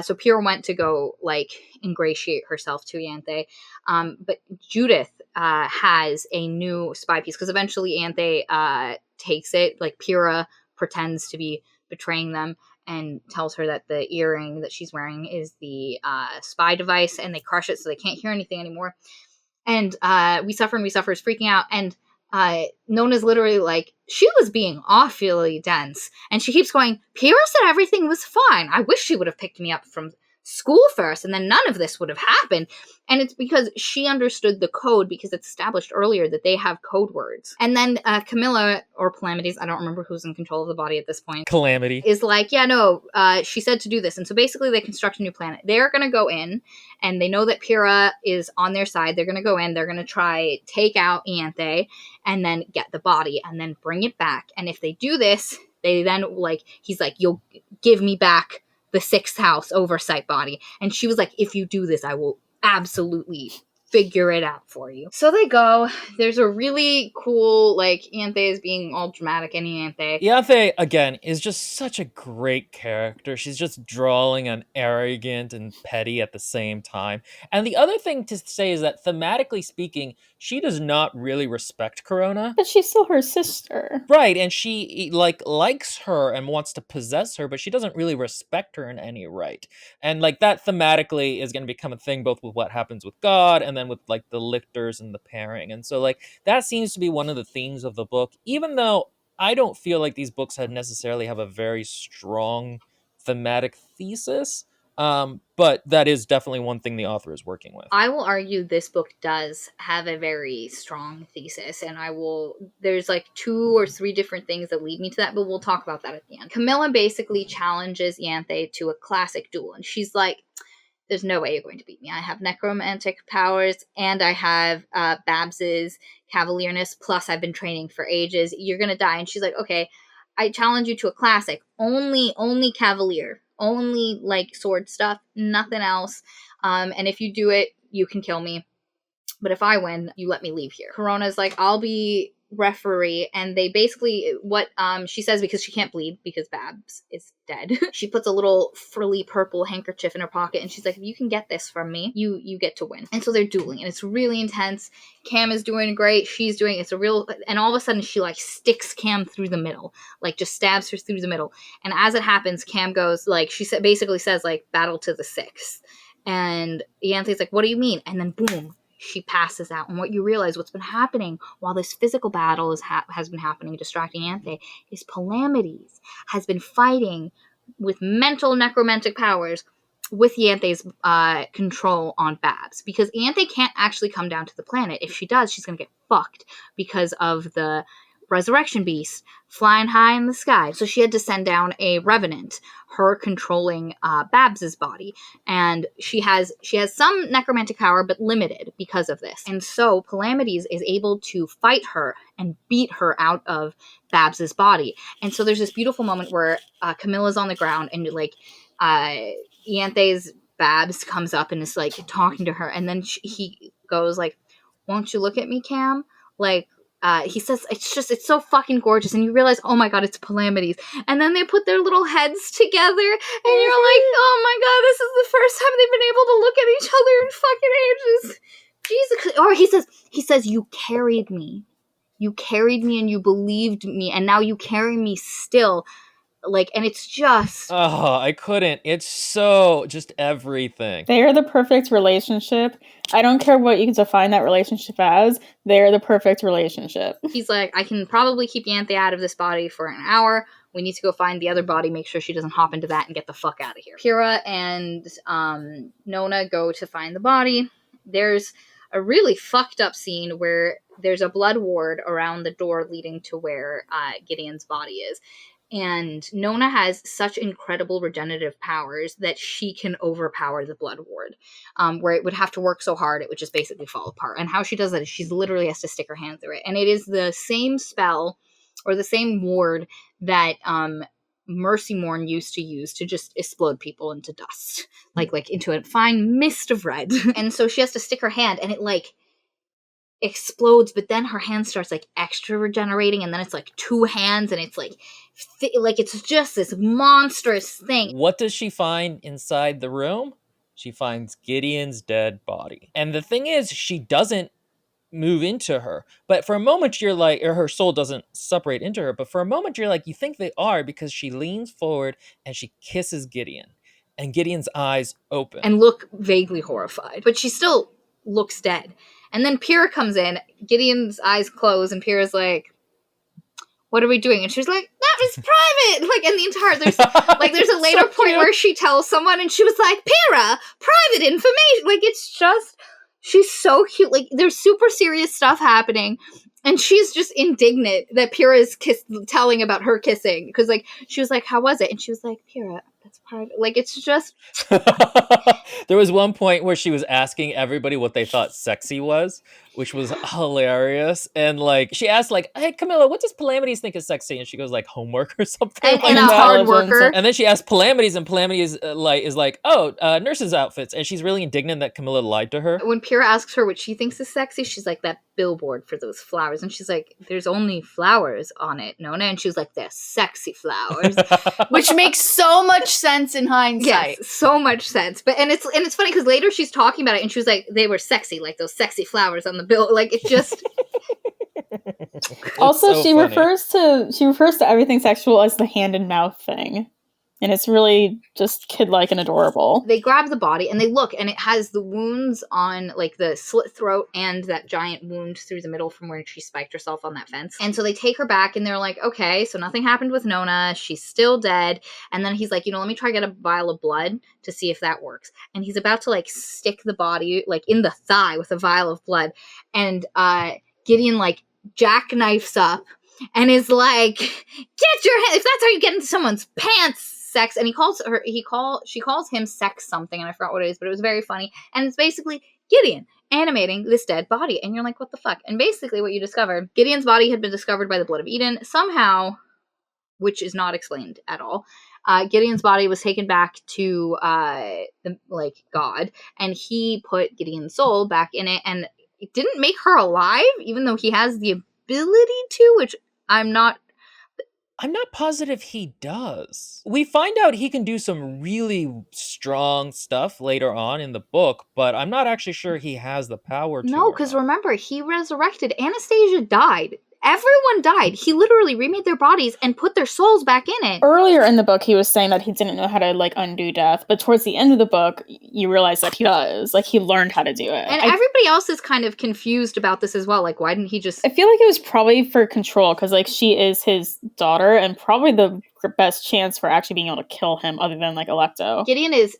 so Pyrrha went to go like ingratiate herself to Ianthe, but Judith has a new spy piece, because eventually Ianthe takes it. Like Pyrrha pretends to be betraying them and tells her that the earring that she's wearing is the spy device, and they crush it so they can't hear anything anymore. And We Suffer is freaking out, and Nona's literally like, she was being awfully dense, and she keeps going, Pyrrha said everything was fine. I wish she would have picked me up from school first, and then none of this would have happened. And it's because she understood the code, because it's established earlier that they have code words. And then Camilla, or Palamedes, I don't remember who's in control of the body at this point, Calamity, is like, yeah, no, she said to do this. And so basically they construct a new planet. They're going to go in, and they know that Pyrrha is on their side. They're going to go in, they're going to try take out Ianthe, and then get the body, and then bring it back. And if they do this, they then, like, he's like, you'll give me back the sixth house oversight body. And she was like, if you do this, I will absolutely figure it out for you. So they go. There's a really cool, like, Ianthe is being all dramatic, and Ianthe, again, is just such a great character. She's just drawling and arrogant and petty at the same time. And the other thing to say is that, thematically speaking, she does not really respect Corona. But she's still her sister. Right, and she, like, likes her and wants to possess her, but she doesn't really respect her in any right. And, like, that thematically is going to become a thing both with what happens with God, and then with like the lictors and the pairing. And so like that seems to be one of the themes of the book, even though I don't feel like these books had necessarily have a very strong thematic thesis. But that is definitely one thing the author is working with. I will argue this book does have a very strong thesis, and there's like 2 or 3 different things that lead me to that, but we'll talk about that at the end. Camilla basically challenges Ianthe to a classic duel, and she's like, there's no way you're going to beat me. I have necromantic powers, and I have Babs's cavalierness, plus I've been training for ages. You're going to die. And she's like, okay, I challenge you to a classic. Only cavalier. Only, like, sword stuff. Nothing else. And if you do it, you can kill me. But if I win, you let me leave here. Corona's like, I'll be referee, and they basically, what she says, because she can't bleed because Babs is dead, she puts a little frilly purple handkerchief in her pocket, and she's like, if you can get this from me, you get to win. And so they're dueling, and it's really intense. Cam is doing great, she's doing, and all of a sudden she like sticks Cam through the middle, like just stabs her through the middle. And as it happens, Cam goes, like, basically says, like, battle to the 6th. And Ianthe's like, what do you mean? And then boom, she passes out. And what you realize, what's been happening while this physical battle has been happening, distracting Ianthe, is Palamedes has been fighting with mental necromantic powers with Ianthe's control on Babs. Because Ianthe can't actually come down to the planet. If she does, she's going to get fucked because of the resurrection beast flying high in the sky. So she had to send down a revenant, her controlling Babs's body. And she has some necromantic power, but limited because of this. And so Palamedes is able to fight her and beat her out of Babs's body. And so there's this beautiful moment where Camilla's on the ground, and like Ianthe's Babs comes up and is like talking to her, and then he goes like, won't you look at me, Cam? Like, he says, it's so fucking gorgeous, and you realize, oh my god, it's Palamedes. And then they put their little heads together, and you're like, oh my god, this is the first time they've been able to look at each other in fucking ages. Jesus. Or he says, you carried me. You carried me and you believed me, and now you carry me still. Like, and it's just... Oh, I couldn't. It's so just everything. They are the perfect relationship. I don't care what you can define that relationship as. They are the perfect relationship. He's like, I can probably keep Ianthe out of this body for an hour. We need to go find the other body, make sure she doesn't hop into that, and get the fuck out of here. Pyrrha and Nona go to find the body. There's a really fucked up scene where there's a blood ward around the door leading to where Gideon's body is. And Nona has such incredible regenerative powers that she can overpower the blood ward, where it would have to work so hard it would just basically fall apart. And how she does that is she literally has to stick her hand through it. And it is the same spell or the same ward that Mercy Morn used to use to just explode people into dust, like into a fine mist of red. And so she has to stick her hand, and it like explodes, but then her hand starts like extra regenerating, and then it's like 2 hands, and it's like it's just this monstrous thing. What does she find inside the room? She finds Gideon's dead body. And the thing is, she doesn't move into her. But for a moment you're like, or her soul doesn't separate into her, but for a moment you're like, you think they are, because she leans forward and she kisses Gideon. And Gideon's eyes open. And look vaguely horrified. But she still looks dead. And then Pyrrha comes in, Gideon's eyes close, and Pyrrha's like, what are we doing? And she's like, that is private! Like, in the entire, there's a later point where she tells someone, and she was like, Pyrrha, private information! Like, it's just, she's so cute. Like, there's super serious stuff happening, and she's just indignant that Pyrrha is telling about her kissing. Because, like, she was like, how was it? And she was like, Pyrrha, that's private. Like, it's just... There was one point where she was asking everybody what they thought sexy was, which was hilarious. And like, she asked like, hey Camilla, what does Palamedes think is sexy? And she goes like, homework or something. And a hard worker. And then she asked Palamedes, and Palamedes is like, oh, nurses' outfits. And she's really indignant that Camilla lied to her. When Pyrrha asks her what she thinks is sexy, she's like, that billboard for those flowers. And she's like, there's only flowers on it, Nona. And she was like, they're sexy flowers. Which makes so much sense in hindsight. Yes, so much sense. But and it's funny because later she's talking about it, and she was like, they were sexy, like those sexy flowers on the bill. Like, it just... Also, so she funny. refers to everything sexual as the hand and mouth thing. And it's really just kid-like and adorable. They grab the body and they look, and it has the wounds on, like, the slit throat and that giant wound through the middle from where she spiked herself on that fence. And so they take her back and they're like, okay, so nothing happened with Nona. She's still dead. And then he's like, let me try get a vial of blood to see if that works. And he's about to, like, stick the body, like, in the thigh with a vial of blood. And Gideon, like, jackknifes up and is like, get your hand, if that's how you get into someone's pants, sex. And she calls him sex something, and I forgot what it is, but it was very funny. And it's basically Gideon animating this dead body, and you're like, what the fuck? And basically what you discover, Gideon's body had been discovered by the blood of Eden somehow, which is not explained at all. Gideon's body was taken back to God, and he put Gideon's soul back in it, and it didn't make her alive, even though he has the ability to, which I'm not positive he does. We find out he can do some really strong stuff later on in the book, but I'm not actually sure he has the power to. No, because remember, he resurrected. Anastasia died. Everyone died. He literally remade their bodies and put their souls back in it. Earlier in the book, he was saying that he didn't know how to, like, undo death, but towards the end of the book, you realize that he does. Like, he learned how to do it. And everybody else is kind of confused about this as well. Like, why didn't he just... I feel like it was probably for control, because, like, she is his daughter, and probably the best chance for actually being able to kill him, other than, like, Alecto. Gideon is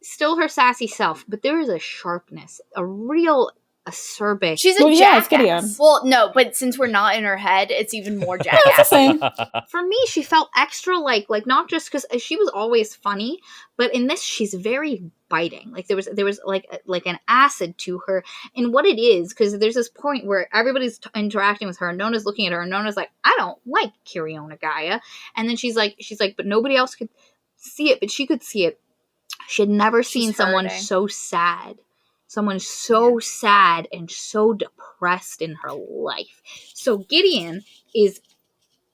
still her sassy self, but there is a sharpness, a real... acerbic. She's a jackass. Gideon. Well, no, but since we're not in her head, it's even more jackass. For me, she felt extra like not just because she was always funny, but in this, she's very biting. Like there was like an acid to her, and what it is, because there's this point where everybody's interacting with her, and Nona's looking at her, and Nona's like, I don't like Kiriona Gaia, and then she's like, but nobody else could see it, but she could see it. She had never seen someone so sad. Someone so sad and so depressed in her life. So Gideon is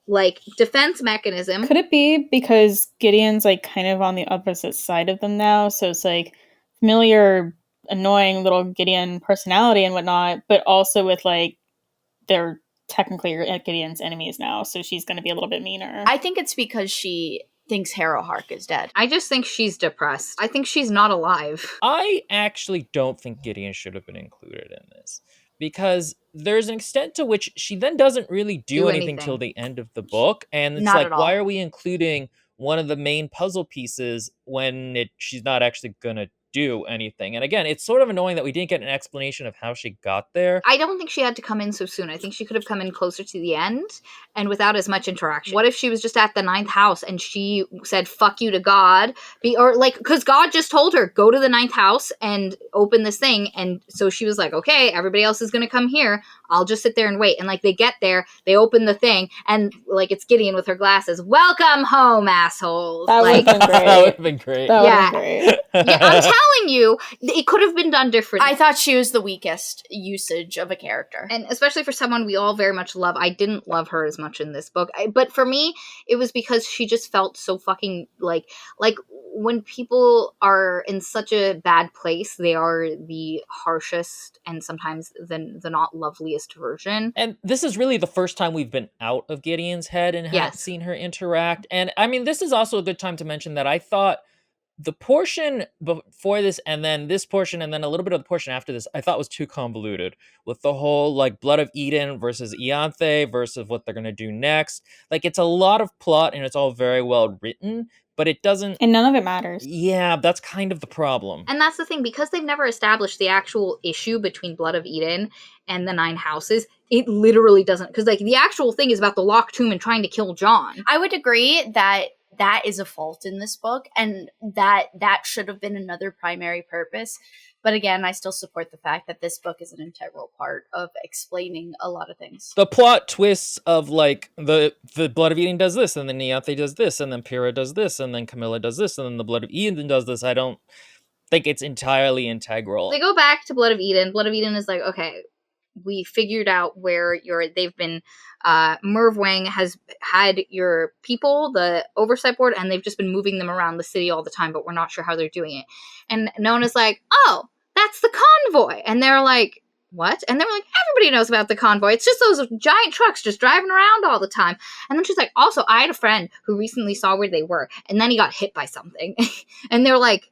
like defense mechanism. Could it be because Gideon's like kind of on the opposite side of them now? So it's like familiar, annoying little Gideon personality and whatnot, but also with like they're technically Gideon's enemies now. So she's going to be a little bit meaner. I think it's because she thinks Harrowhark is dead. I just think she's depressed. I think she's not alive. I actually don't think Gideon should have been included in this, because there's an extent to which she then doesn't really do anything till the end of the book, and it's like, why are we including one of the main puzzle pieces when she's not actually gonna do anything? And again, it's sort of annoying that we didn't get an explanation of how she got there. I don't think she had to come in so soon. I think she could have come in closer to the end and without as much interaction. What if she was just at the ninth house and she said fuck you to God, or like, because God just told her go to the ninth house and open this thing, and so she was like, okay, everybody else is gonna come here, I'll just sit there and wait. And like they get there, they open the thing, and like it's Gideon with her glasses, welcome home, assholes. That like, would have been great. That would have been great. Yeah, I'm telling you, it could have been done differently. I thought she was the weakest usage of a character. And especially for someone we all very much love. I didn't love her as much in this book. But for me, it was because she just felt so fucking like when people are in such a bad place, they are the harshest and sometimes the not loveliest version. And this is really the first time we've been out of Gideon's head and have seen her interact. And I mean, this is also a good time to mention that I thought the portion before this and then this portion and then a little bit of the portion after this, I thought was too convoluted with the whole like Blood of Eden versus Ianthe versus what they're going to do next. Like, it's a lot of plot and it's all very well written, but it doesn't... And none of it matters. Yeah, that's kind of the problem. And that's the thing, because they've never established the actual issue between Blood of Eden and the Nine Houses, it literally doesn't, because like the actual thing is about the Locked Tomb and trying to kill John. I would agree that is a fault in this book, and that should have been another primary purpose. But again, I still support the fact that this book is an integral part of explaining a lot of things. The plot twists of like the Blood of Eden does this, and then Ianthe does this, and then Pyrrha does this, and then Camilla does this, and then the Blood of Eden does this. I don't think it's entirely integral. They go back to Blood of Eden. Blood of Eden is like, okay, we figured out where they've been, Merv Wang has had your people, the oversight board, and they've just been moving them around the city all the time, but we're not sure how they're doing it. And Nona's like, oh, that's the convoy. And they're like, what? And they were like, everybody knows about the convoy. It's just those giant trucks just driving around all the time. And then she's like, also, I had a friend who recently saw where they were, and then he got hit by something. And they're like,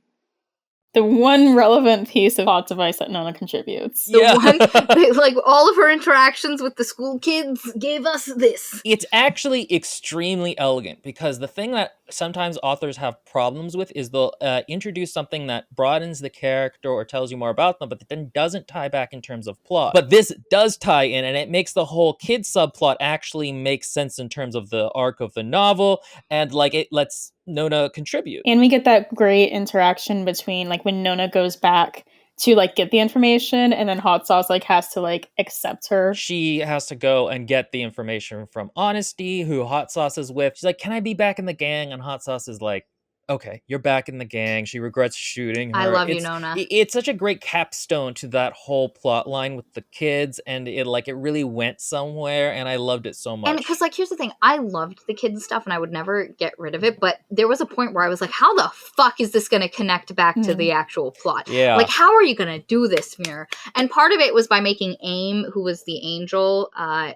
The one relevant piece of plot device that Nona contributes. like all of her interactions with the school kids gave us this. It's actually extremely elegant, because the thing that sometimes authors have problems with is they'll introduce something that broadens the character or tells you more about them, but then doesn't tie back in terms of plot. But this does tie in, and it makes the whole kid subplot actually make sense in terms of the arc of the novel, and like it lets Nona contribute. And we get that great interaction between like when Nona goes back to like get the information, and then Hot Sauce like has to like accept her. She has to go and get the information from Honesty, who Hot Sauce is with. She's like, can I be back in the gang? And Hot Sauce is like, okay, you're back in the gang. She regrets shooting her. I love you, Nona. It's such a great capstone to that whole plot line with the kids, and it really went somewhere, and I loved it so much. And because, like, here's the thing. I loved the kids stuff, and I would never get rid of it, but there was a point where I was like, how the fuck is this going to connect back to the actual plot? Yeah. Like, how are you going to do this, Muir? And part of it was by making Aim, who was the angel,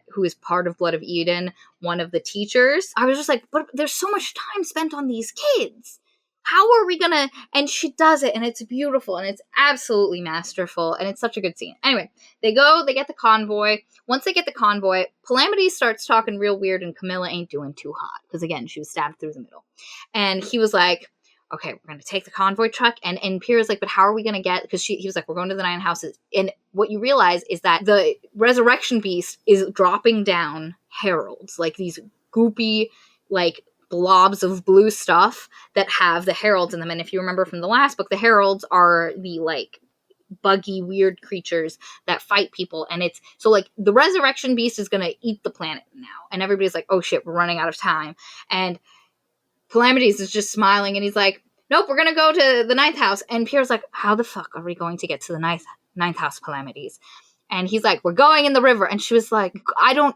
who is part of Blood of Eden, one of the teachers. I was just like, but there's so much time spent on these kids. How are we gonna... And she does it, and it's beautiful, and it's absolutely masterful, and it's such a good scene. Anyway, they go, they get the convoy. Once they get the convoy, Palamedes starts talking real weird, and Camilla ain't doing too hot. Because, again, she was stabbed through the middle. And he was like, okay, we're gonna take the convoy truck. And Pierre's like, but how are we gonna get... Because he was like, we're going to the 9 houses. And what you realize is that the resurrection beast is dropping down heralds. Like, these goopy, like... blobs of blue stuff that have the heralds in them. And if you remember from the last book, the heralds are the like buggy weird creatures that fight people, and it's so like the resurrection beast is gonna eat the planet now, and everybody's like, oh shit, we're running out of time. And Palamedes is just smiling, and he's like, nope, we're gonna go to the 9th house. And Pierre's like, how the fuck are we going to get to the 9th house, Palamedes? And he's like, we're going in the river. And she was like, I don't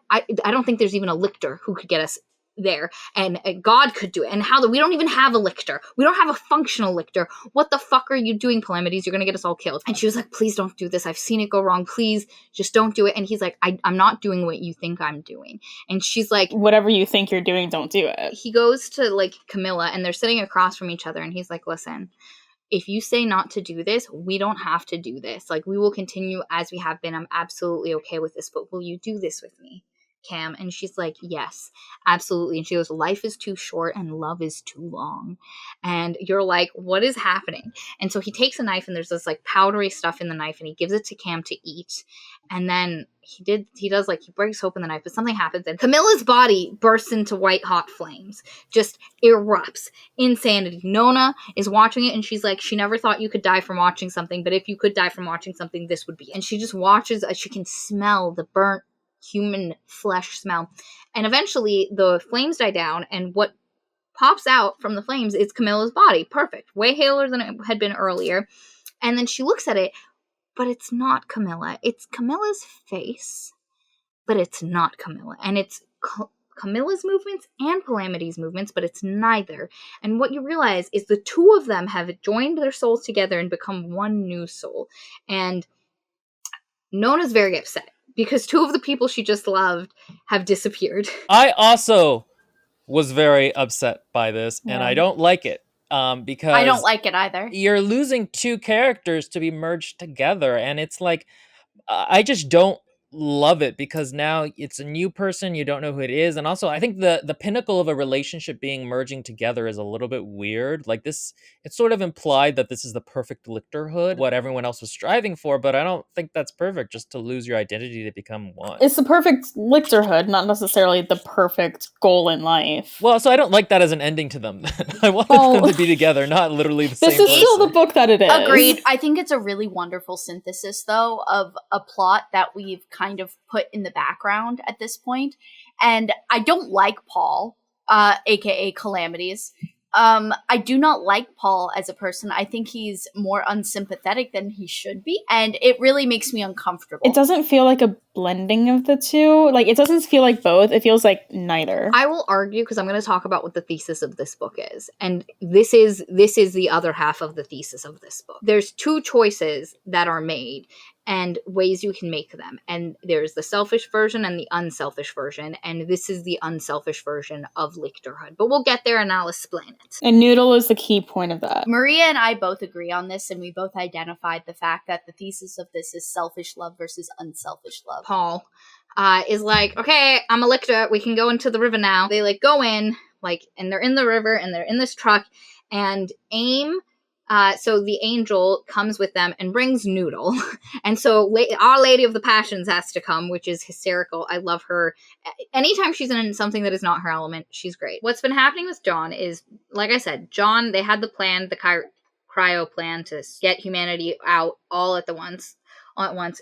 think there's even a lictor who could get us there, and God could do it. And we don't even have a lictor. We don't have a functional lictor. What the fuck are you doing, Palamedes? You're gonna get us all killed. And she was like, please don't do this. I've seen it go wrong. Please just don't do it. And he's like, I'm not doing what you think I'm doing. And she's like, whatever you think you're doing, don't do it. He goes to like Camilla, and they're sitting across from each other, and he's like, listen, if you say not to do this, we don't have to do this. Like, we will continue as we have been. I'm absolutely okay with this, but will you do this with me, Cam? And she's like, yes, absolutely. And she goes, life is too short and love is too long. And you're like, what is happening? And so he takes a knife, and there's this like powdery stuff in the knife, and he gives it to Cam to eat. And then he breaks open the knife, but something happens, and Camilla's body bursts into white hot flames, just erupts. Insanity. Nona is watching it, and she's like, she never thought you could die from watching something, but if you could die from watching something, this would be. And she just watches as she can smell the burnt human flesh smell. And eventually the flames die down, and what pops out from the flames is Camilla's body. Perfect. Way paler than it had been earlier. And then she looks at it, but it's not Camilla. It's Camilla's face, but it's not Camilla. And it's Camilla's movements and Palamedes' movements, but it's neither. And what you realize is the two of them have joined their souls together and become one new soul. And Nona's very upset, because two of the people she just loved have disappeared. I also was very upset by this, and I don't like it. Because I don't like it either. You're losing two characters to be merged together, and it's like, I just don't love it, because now it's a new person, you don't know who it is. And also, I think the pinnacle of a relationship being merging together is a little bit weird. Like this, it's sort of implied that this is the perfect Lyctorhood, what everyone else was striving for, but I don't think that's perfect, just to lose your identity to become one. It's the perfect Lyctorhood, not necessarily the perfect goal in life. Well, so I don't like that as an ending to them. I wanted them to be together, not literally the same person. This is still the book that it is. Agreed. I think it's a really wonderful synthesis, though, of a plot that we've kind of put in the background at this point. And I don't like Paul, aka Palamedes. I do not like Paul as a person. I think he's more unsympathetic than he should be, and it really makes me uncomfortable. It doesn't feel like a blending of the two. Like, it doesn't feel like both. It feels like neither. I will argue, because I'm going to talk about what the thesis of this book is. And this is the other half of the thesis of this book. There's two choices that are made and ways you can make them. And there's the selfish version and the unselfish version. And this is the unselfish version of Lyctorhood. But we'll get there and I'll explain it. And Noodle is the key point of that. Maria and I both agree on this, and we both identified the fact that the thesis of this is selfish love versus unselfish love. Paul is like, okay, I'm a lictor. We can go into the river now. They like go in, like, and they're in the river and they're in this truck, and AIM, so the angel comes with them and brings Noodle. And so Our Lady of the Passions has to come, which is hysterical. I love her. Anytime she's in something that is not her element, she's great. What's been happening with John is, like I said, John, they had the plan, the cryo plan to get humanity out all at once,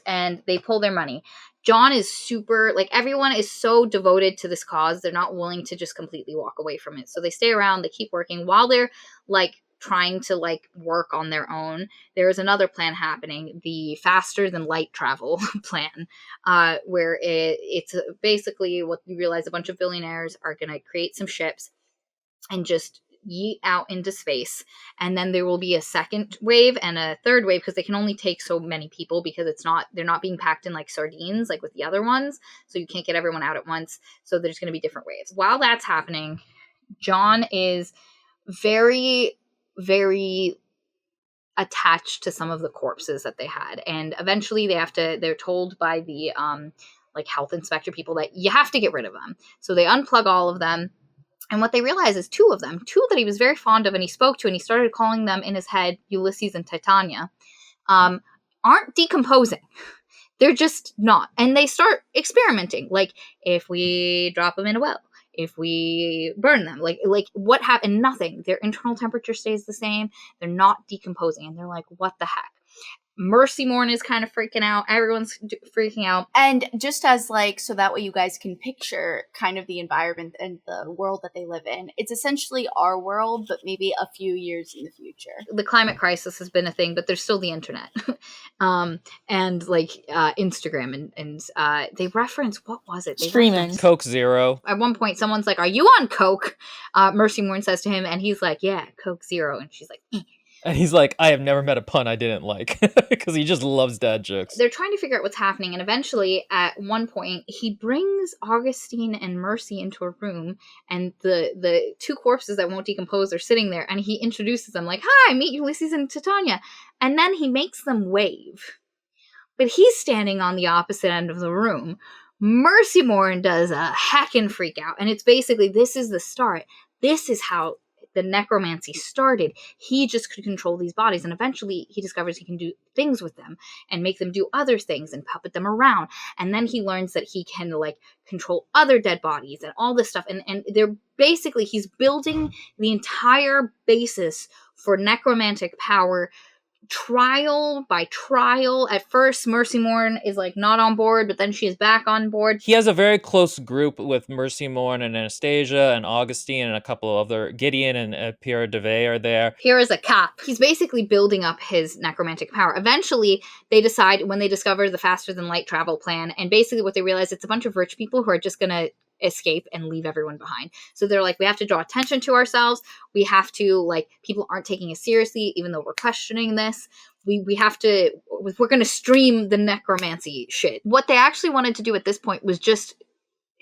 and they pull their money. John is super, like, everyone is so devoted to this cause, they're not willing to just completely walk away from it. So they stay around, they keep working while they're, like, trying to, like, work on their own. There's another plan happening, the faster than light travel plan, where it's basically what you realize, a bunch of billionaires are going to create some ships and just yeet out into space, and then there will be a second wave and a third wave, because they can only take so many people, because they're not being packed in like sardines like with the other ones, so you can't get everyone out at once. So there's going to be different waves. While that's happening, John is very, very attached to some of the corpses that they had, and eventually they're told by the like health inspector people that you have to get rid of them. So they unplug all of them. And what they realize is two that he was very fond of and he spoke to, and he started calling them in his head Ulysses and Titania, aren't decomposing. They're just not. And they start experimenting. Like, if we drop them in a well, if we burn them, like what happened? Nothing. Their internal temperature stays the same. They're not decomposing. And they're like, what the heck? Mercy Morn is kind of freaking out. Everyone's freaking out. And just as, like, so that way you guys can picture kind of the environment and the world that they live in, it's essentially our world, but maybe a few years in the future. The climate crisis has been a thing, but there's still the internet. And like Instagram and they reference, what was it? Streaming. Coke Zero. At one point, someone's like, are you on Coke? Mercy Morn says to him, and he's like, yeah, Coke Zero. And she's like, eh. And he's like, I have never met a pun I didn't like, because he just loves dad jokes. They're trying to figure out what's happening, and eventually, at one point, he brings Augustine and Mercy into a room, and the two corpses that won't decompose are sitting there, and he introduces them like, hi, meet Ulysses and Titania. And then he makes them wave. But he's standing on the opposite end of the room. Mercy Morn does a heckin' freak out, and it's basically, this is the start. This is how the necromancy started. He just could control these bodies, and eventually he discovers he can do things with them and make them do other things and puppet them around. And then he learns that he can, like, control other dead bodies and all this stuff. And they're basically, he's building the entire basis for necromantic power, trial by trial. At first, Mercy Morn is like not on board, but then she is back on board. He has a very close group with Mercy Morn and Anastasia and Augustine and a couple of other, Gideon and Pierre Devey are there. Pierre is a cop. He's basically building up his necromantic power. Eventually, they decide, when they discover the faster than light travel plan, and basically what they realize, it's a bunch of rich people who are just gonna escape and leave everyone behind. So they're like, we have to draw attention to ourselves. We have to, like, people aren't taking us seriously, even though we're questioning this. We have to, we're going to stream the necromancy shit. What they actually wanted to do at this point was just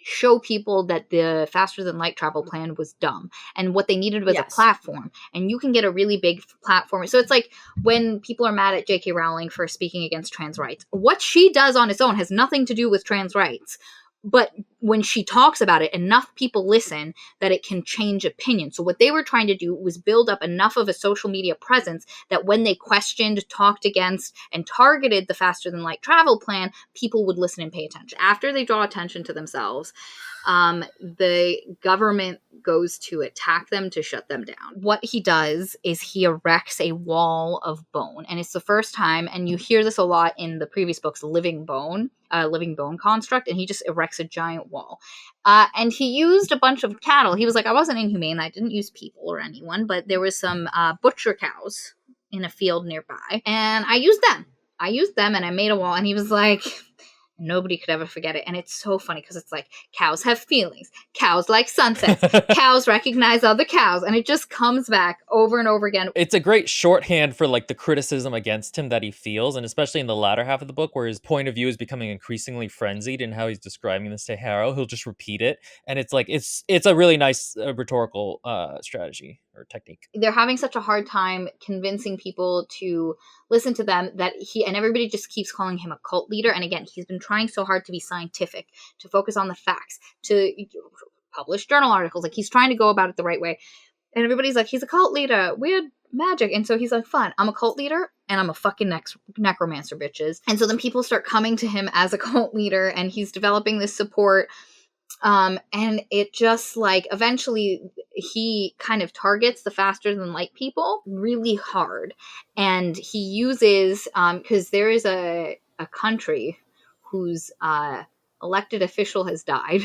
show people that the faster than light travel plan was dumb, and what they needed was a platform. And you can get a really big platform. So it's like when people are mad at J.K. Rowling for speaking against trans rights. What she does on its own has nothing to do with trans rights. But when she talks about it, enough people listen that it can change opinion. So what they were trying to do was build up enough of a social media presence that when they questioned, talked against, and targeted the faster than light travel plan, people would listen and pay attention. After they draw attention to themselves, the government goes to attack them to shut them down. What he does is he erects a wall of bone. And it's the first time, and you hear this a lot in the previous books, living bone construct, and he just erects a giant wall. And he used a bunch of cattle. He was like, I wasn't inhumane. I didn't use people or anyone, but there was some butcher cows in a field nearby, and I used them and I made a wall. And he was like, Nobody could ever forget it. And it's so funny because it's like, cows have feelings. Cows like sunsets. Cows recognize other cows. And it just comes back over and over again. It's a great shorthand for like the criticism against him that he feels, and especially in the latter half of the book where his point of view is becoming increasingly frenzied in how he's describing this to Harrow. He'll just repeat it, and it's like it's a really nice rhetorical strategy or technique. They're having such a hard time convincing people to listen to them that and everybody just keeps calling him a cult leader. And again, he's been trying so hard to be scientific, to focus on the facts, to publish journal articles. Like, he's trying to go about it the right way. And everybody's like, he's a cult leader. Weird magic. And so he's like, fine, I'm a cult leader and I'm a fucking necromancer, bitches. And so then people start coming to him as a cult leader and he's developing this support. And it just like eventually he kind of targets the faster than light people really hard. And he uses, because there is a country whose elected official has died,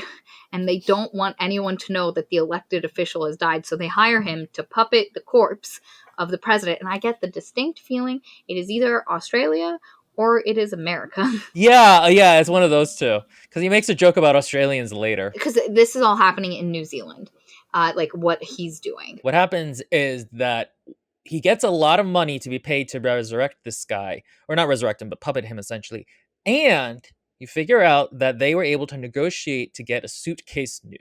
and they don't want anyone to know that the elected official has died, so they hire him to puppet the corpse of the president. And I get the distinct feeling it is either Australia or it is America. Yeah, it's one of those two. Because he makes a joke about Australians later. Because this is all happening in New Zealand, like what he's doing. What happens is that he gets a lot of money to be paid to resurrect this guy. Or not resurrect him, but puppet him, essentially. And you figure out that they were able to negotiate to get a suitcase nuke.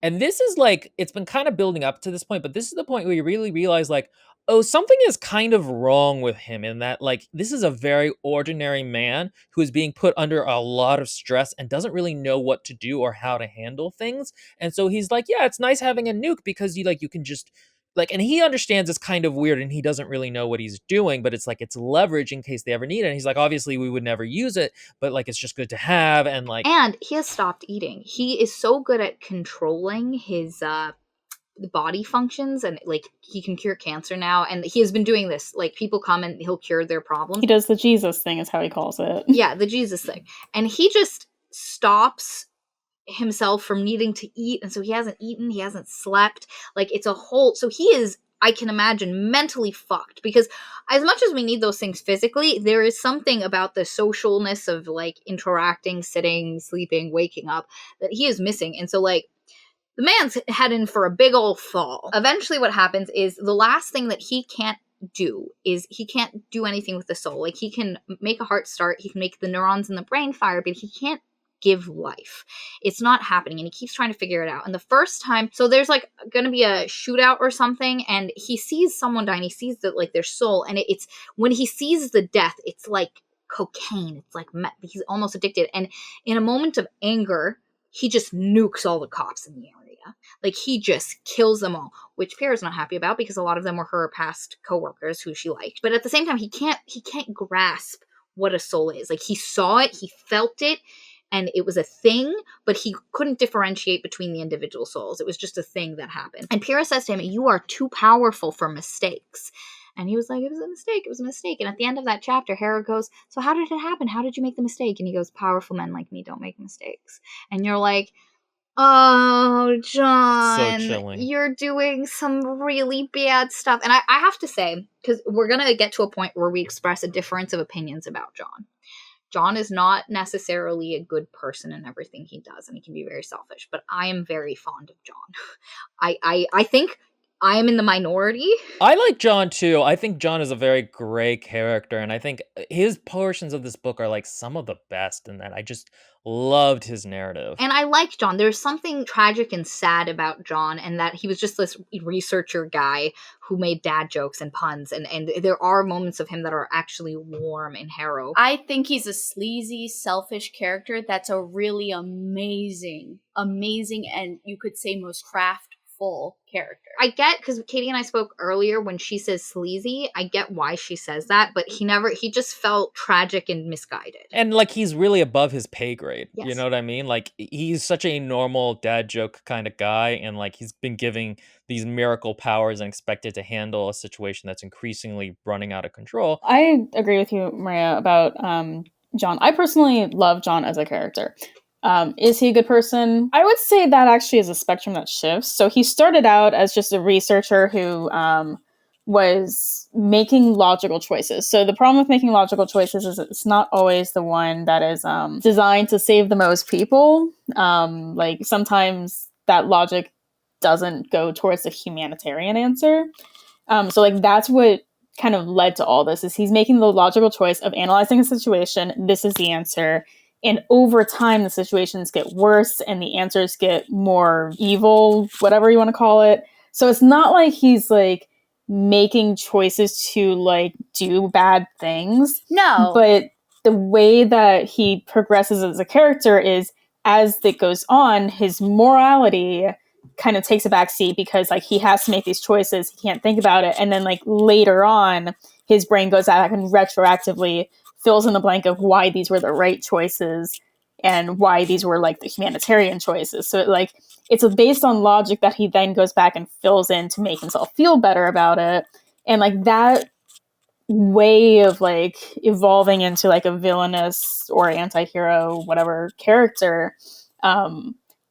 And this is like, it's been kind of building up to this point, but this is the point where you really realize, like, oh, something is kind of wrong with him in that, like, this is a very ordinary man who is being put under a lot of stress and doesn't really know what to do or how to handle things. And so he's like, yeah, it's nice having a nuke because you can just, like, and he understands it's kind of weird and he doesn't really know what he's doing, but it's like, it's leverage in case they ever need it. And he's like, obviously we would never use it, but like, it's just good to have. And like, and he has stopped eating. He is so good at controlling his, body functions, and like he can cure cancer now, and he has been doing this. Like, people come and he'll cure their problems. He does the Jesus thing is how he calls it. Yeah, the Jesus thing. And he just stops himself from needing to eat, and so he hasn't eaten, he hasn't slept. Like, it's a whole, so he is, I can imagine, mentally fucked, because as much as we need those things physically, there is something about the socialness of like interacting, sitting, sleeping, waking up that he is missing. And so like, the man's heading for a big old fall. Eventually what happens is the last thing that he can't do is he can't do anything with the soul. Like, he can make a heart start, he can make the neurons in the brain fire, but he can't give life. It's not happening, and he keeps trying to figure it out. And the first time, so there's like gonna be a shootout or something, and he sees someone die, and he sees that like their soul, and it's when he sees the death, it's like cocaine. It's like he's almost addicted, and in a moment of anger, he just nukes all the cops in the area. Like, he just kills them all, which Pierre's not happy about because a lot of them were her past coworkers who she liked. But at the same time, he can't grasp what a soul is. Like, he saw it, he felt it, and it was a thing, but he couldn't differentiate between the individual souls. It was just a thing that happened. And Pierre says to him, "You are too powerful for mistakes." And he was like, it was a mistake. And at the end of that chapter, Hera goes, "So how did it happen? How did you make the mistake?" And he goes, "Powerful men like me don't make mistakes." And you're like, oh, John, so chilling. You're doing some really bad stuff. And I have to say, because we're going to get to a point where we express a difference of opinions about John. John is not necessarily a good person in everything he does, and he can be very selfish, but I am very fond of John. I think I am in the minority. I like John too. I think John is a very great character, and I think his portions of this book are like some of the best in that. I just loved his narrative. And I like John. There's something tragic and sad about John, and that he was just this researcher guy who made dad jokes and puns, and there are moments of him that are actually warm and harrow. I think he's a sleazy, selfish character that's a really amazing, and you could say most craftful character. I get, because Katie and I spoke earlier, when she says sleazy, I get why she says that, but he just felt tragic and misguided. And like, he's really above his pay grade. Yes. You know what I mean? Like, he's such a normal dad joke kind of guy, and like, he's been giving these miracle powers and expected to handle a situation that's increasingly running out of control. I agree with you, Maria, about John. I personally love John as a character. Is he a good person? I would say that actually is a spectrum that shifts. So he started out as just a researcher who was making logical choices. So the problem with making logical choices is it's not always the one that is designed to save the most people. Like sometimes that logic doesn't go towards the humanitarian answer. So like that's what kind of led to all this, is he's making the logical choice of analyzing a situation. This is the answer. And over time, the situations get worse and the answers get more evil, whatever you want to call it. So it's not like he's like making choices to like do bad things. No. But the way that he progresses as a character is, as it goes on, his morality kind of takes a back seat because like he has to make these choices. He can't think about it. And then like later on, his brain goes back and retroactively fills in the blank of why these were the right choices and why these were like the humanitarian choices. So like it's based on logic that he then goes back and fills in to make himself feel better about it. And like that way of like evolving into like a villainous or anti-hero whatever character,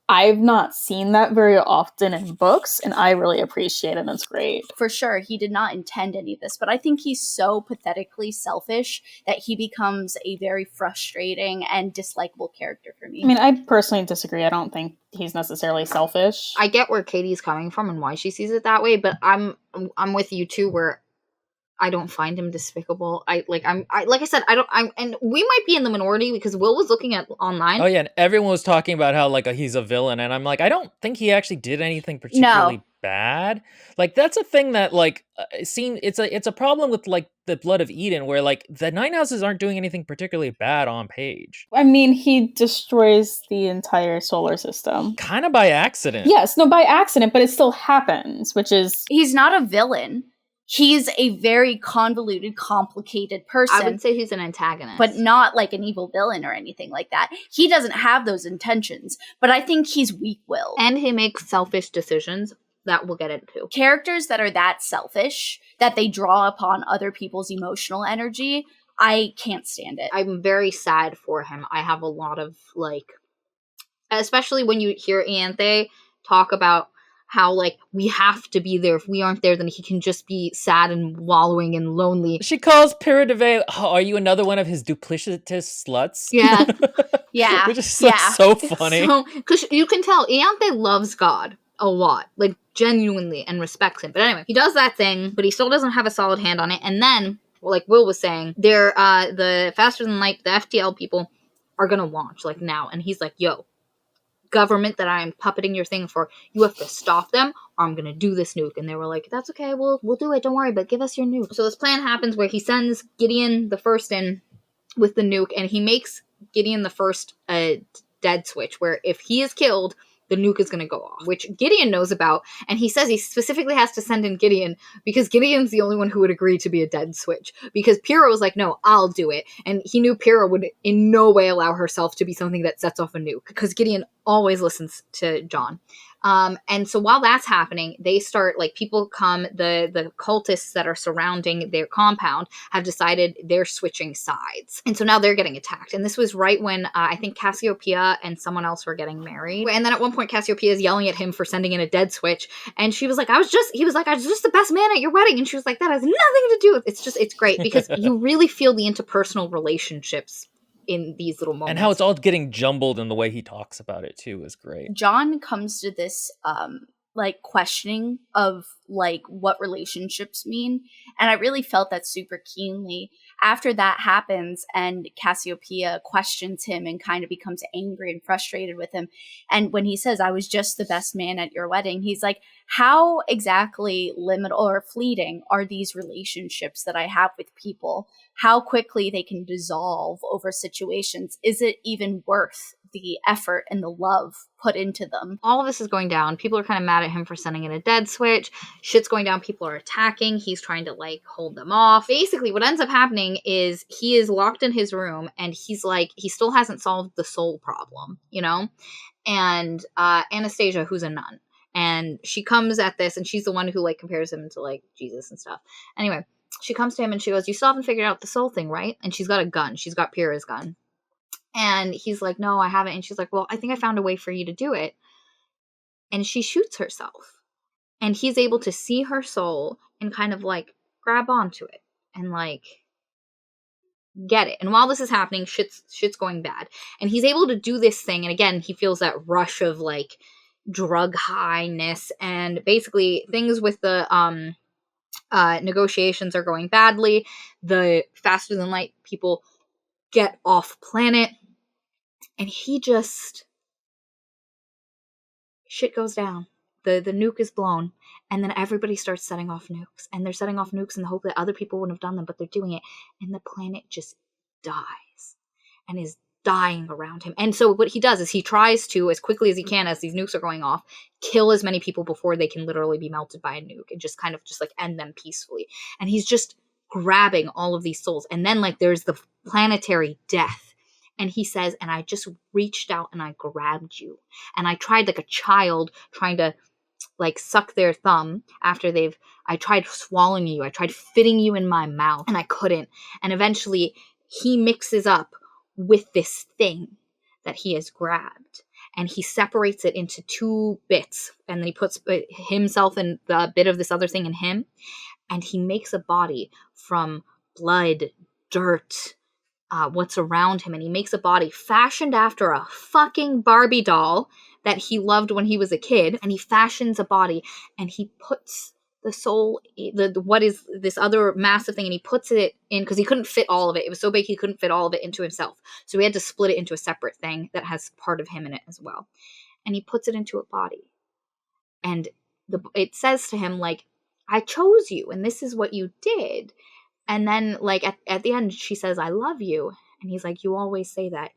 I've not seen that very often in books, and I really appreciate it, and it's great. For sure, he did not intend any of this, but I think he's so pathetically selfish that he becomes a very frustrating and dislikable character for me. I mean, I personally disagree. I don't think he's necessarily selfish. I get where Katie's coming from and why she sees it that way, but I'm with you too, where I don't find him despicable. And we might be in the minority because Will was looking at online. Oh yeah, and everyone was talking about how like he's a villain, and I'm like, I don't think he actually did anything particularly bad. Like that's a thing that like it's a problem with like the Blood of Eden, where like the Nine Houses aren't doing anything particularly bad on page. I mean, he destroys the entire solar system. Kind of by accident. Yes, no, by accident, but it still happens, which is... He's not a villain. He's a very convoluted, complicated person. I would say he's an antagonist. But not like an evil villain or anything like that. He doesn't have those intentions, but I think he's weak-willed. And he makes selfish decisions that we'll get into. Characters that are that selfish, that they draw upon other people's emotional energy, I can't stand it. I'm very sad for him. I have a lot of, like... Especially when you hear Ianthe talk about how, like, we have to be there. If we aren't there, then he can just be sad and wallowing and lonely. She calls Pyrrha de Vey, are you another one of his duplicitous sluts? Yeah. Yeah. Which is so funny. Because you can tell Ianthe loves God a lot. Like, genuinely, and respects him. But anyway, he does that thing, but he still doesn't have a solid hand on it. And then, like Will was saying, they're, the Faster Than Light, the FTL people, are gonna launch, like, now. And he's like, yo, government that I am puppeting your thing for, you have to stop them or I'm gonna do this nuke. And they were like, that's okay, we'll do it, don't worry, but give us your nuke. So this plan happens where he sends Gideon the First in with the nuke, and he makes Gideon the First a dead switch, where if he is killed, the nuke is going to go off, which Gideon knows about, and he says he specifically has to send in Gideon because Gideon's the only one who would agree to be a dead switch, because Pyrrha was like, no, I'll do it, and he knew Pyrrha would in no way allow herself to be something that sets off a nuke, because Gideon always listens to John. And so while that's happening, they start, like, people come, the cultists that are surrounding their compound have decided they're switching sides. And so now they're getting attacked. And this was right when I think Cassiopeia and someone else were getting married. And then at one point, Cassiopeia is yelling at him for sending in a dead switch. And she was like, I was just the best man at your wedding. And she was like, that has nothing to do with it. It's great because you really feel the interpersonal relationships in these little moments. And how it's all getting jumbled in the way he talks about it too is great. John comes to this like questioning of like what relationships mean, and I really felt that super keenly. After that happens and Cassiopeia questions him and kind of becomes angry and frustrated with him, and when he says, I was just the best man at your wedding, he's like, how exactly limited or fleeting are these relationships that I have with people? How quickly they can dissolve over situations. Is it even worth the effort and the love put into them? All of this is going down. People are kind of mad at him for sending in a dead switch. Shit's going down. People are attacking. He's trying to, like, hold them off. Basically, what ends up happening is he is locked in his room, and he's like, he still hasn't solved the soul problem, you know? And Anastasia, who's a nun, and she comes at this, and she's the one who, like, compares him to, like, Jesus and stuff. Anyway, she comes to him and she goes, you still haven't figured out the soul thing, right? And she's got a gun. She's got Pyrrha's gun. And he's like, no, I haven't. And she's like, well, I think I found a way for you to do it. And she shoots herself. And he's able to see her soul and kind of like grab onto it and like get it. And while this is happening, shit's going bad. And he's able to do this thing. And again, he feels that rush of like drug highness, and basically things with the negotiations are going badly. The faster than light people get off planet, and he just, shit goes down. The nuke is blown, and then everybody starts setting off nukes, and they're setting off nukes in the hope that other people wouldn't have done them, but they're doing it, and the planet just dies and is dying around him. And so what he does is he tries to, as quickly as he can, as these nukes are going off, kill as many people before they can literally be melted by a nuke, and just kind of just like end them peacefully. And he's just grabbing all of these souls, and then like there's the planetary death. And he says, and I just reached out and I grabbed you. And I tried like a child trying to like suck their thumb after I tried swallowing you. I tried fitting you in my mouth and I couldn't. And eventually he mixes up with this thing that he has grabbed. And he separates it into 2 bits. And then he puts himself and the bit of this other thing in him. And he makes a body from blood, dirt, what's around him, and he makes a body fashioned after a fucking Barbie doll that he loved when he was a kid, and he fashions a body, and he puts the soul, what is this other massive thing, and he puts it in, because he couldn't fit all of it. It was so big he couldn't fit all of it into himself, so he had to split it into a separate thing that has part of him in it as well, and he puts it into a body, and it says to him, like, I chose you, and this is what you did. And then, like, at the end, she says, I love you. And he's like, you always say that.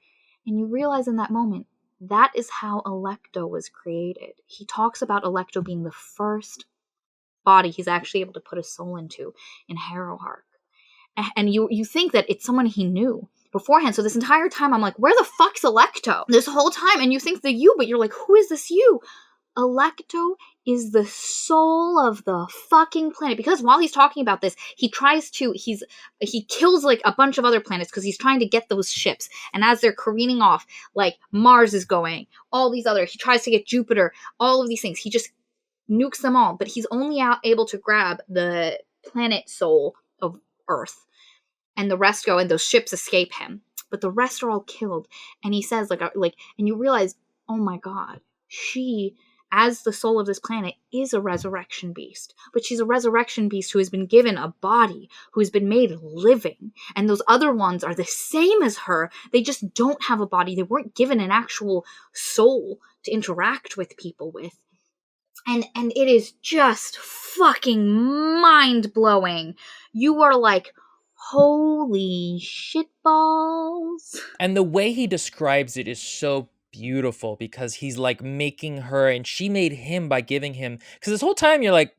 And you realize in that moment, that is how Alecto was created. He talks about Alecto being the first body he's actually able to put his soul into in Harrowhark. And you think that it's someone he knew beforehand. So this entire time, I'm like, where the fuck's Alecto? This whole time. And you think the you, but you're like, who is this you? Alecto is the soul of the fucking planet, because while he's talking about this, he kills like a bunch of other planets because he's trying to get those ships, and as they're careening off, like Mars is going, all these other, he tries to get Jupiter, all of these things, he just nukes them all, but he's only able to grab the planet soul of Earth, and the rest go, and those ships escape him, but the rest are all killed. And he says like, and you realize, oh my god, she, as the soul of this planet, is a resurrection beast. But she's a resurrection beast who has been given a body, who has been made living. And those other ones are the same as her. They just don't have a body. They weren't given an actual soul to interact with people with. And it is just fucking mind-blowing. You are like, holy shitballs. And the way he describes it is so beautiful, because he's like making her, and she made him by giving him, because this whole time you're like,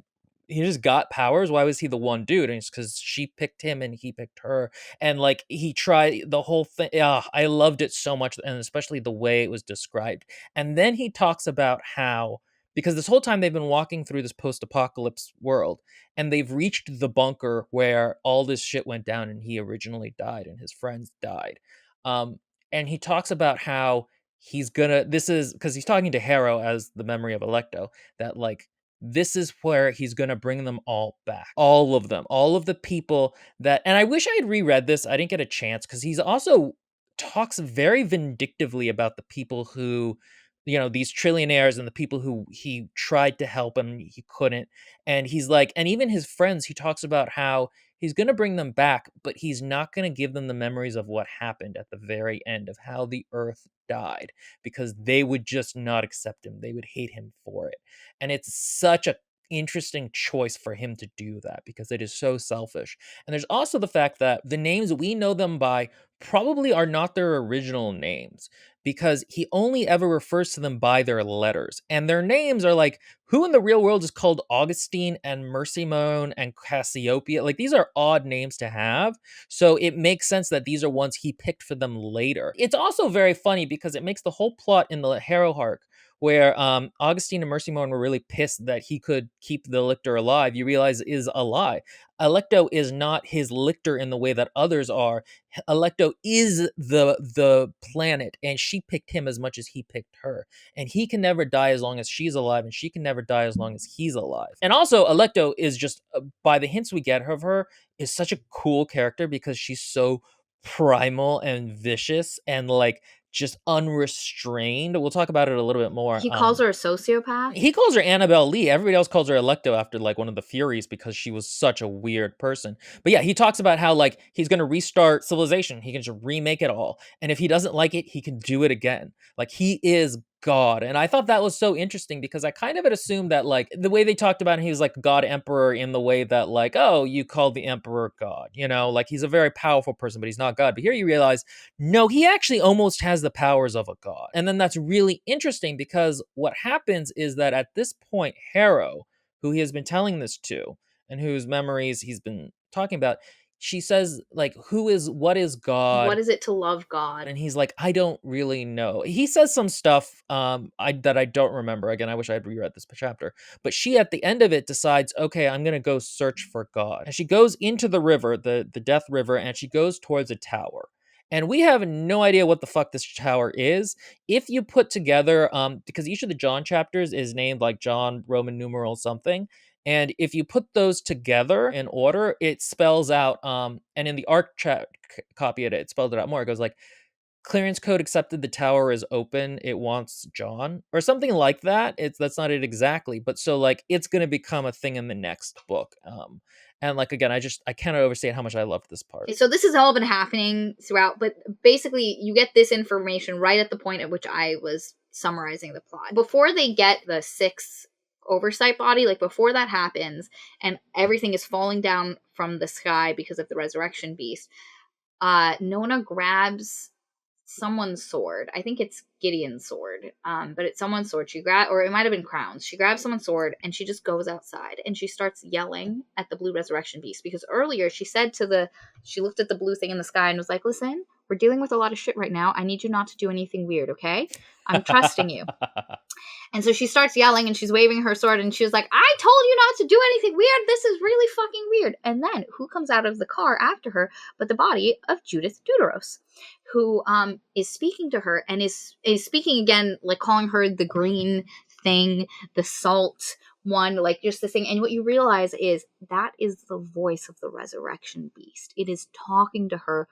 he just got powers, why was he the one dude? And it's because she picked him and he picked her, and like he tried the whole thing. I loved it so much, and especially the way it was described. And then he talks about how, because this whole time they've been walking through this post-apocalypse world, and they've reached the bunker where all this shit went down, and he originally died and his friends died. And he talks about how this is because he's talking to Harrow as the memory of Alecto, that like this is where he's gonna bring them all back, all of them, all of the people that. And I wish I had reread this, I didn't get a chance, because he's also talks very vindictively about the people who, these trillionaires, and the people who he tried to help him, he couldn't. And he's like, and even his friends, he talks about how he's going to bring them back, but he's not going to give them the memories of what happened at the very end, of how the Earth died, because they would just not accept him. They would hate him for it. And it's such a interesting choice for him to do that, because it is so selfish. And there's also the fact that the names we know them by probably are not their original names, because he only ever refers to them by their letters, and their names are like, who in the real world is called Augustine and Mercymone and Cassiopeia? Like, these are odd names to have, so it makes sense that these are ones he picked for them later. It's also very funny because it makes the whole plot in the Harrowhark where Augustine and Mercy Moon were really pissed that he could keep the lictor alive, you realize is a lie. Alecto is not his lictor in the way that others are. Alecto is the planet, and she picked him as much as he picked her. And he can never die as long as she's alive, and she can never die as long as he's alive. And also, Alecto is just, by the hints we get of her, is such a cool character because she's so primal and vicious and like just unrestrained. We'll talk about it a little bit more. He calls her a sociopath. He calls her Annabelle Lee. Everybody else calls her Alecto after like one of the Furies because she was such a weird person. But yeah, he talks about how like he's going to restart civilization. He can just remake it all. And if he doesn't like it, he can do it again. Like he is God. And I thought that was so interesting because I kind of had assumed that like the way they talked about him, he was like God Emperor in the way that like, oh, you called the Emperor God, you know, like he's a very powerful person, but he's not God. But here you realize, no, he actually almost has the powers of a god. And then that's really interesting because what happens is that at this point, Harrow, who he has been telling this to and whose memories he's been talking about, she says, like, what is God? What is it to love God? And he's like, I don't really know. He says some stuff that I don't remember. Again, I wish I had reread this chapter. But she, at the end of it, decides, okay, I'm going to go search for God. And she goes into the river, the Death River, and she goes towards a tower. And we have no idea what the fuck this tower is. If you put together, because each of the John chapters is named like John, Roman numeral something. And if you put those together in order, it spells out, and in the ARC copy of it, it spelled it out more. It goes like, clearance code accepted, the tower is open, it wants John, or something like that. That's not it exactly, but so like it's going to become a thing in the next book. And like, again, I cannot overstate how much I loved this part. So this has all been happening throughout, but basically you get this information right at the point at which I was summarizing the plot. Before they get the 6 oversight body, like before that happens and everything is falling down from the sky because of the resurrection beast, Nona grabs someone's sword. I think it's Gideon's sword, but it's someone's sword. Or it might have been Crown's. She grabs someone's sword and she just goes outside and she starts yelling at the blue resurrection beast because earlier she looked at the blue thing in the sky and was like, listen, we're dealing with a lot of shit right now. I need you not to do anything weird, okay? I'm trusting you. And so she starts yelling and she's waving her sword and she was like, I told you not to do anything weird. This is really fucking weird. And then who comes out of the car after her but the body of Judith Deuteros, who is speaking to her and is speaking again, like calling her the green thing, the salt one, like just the thing. And what you realize is that is the voice of the resurrection beast. It is talking to her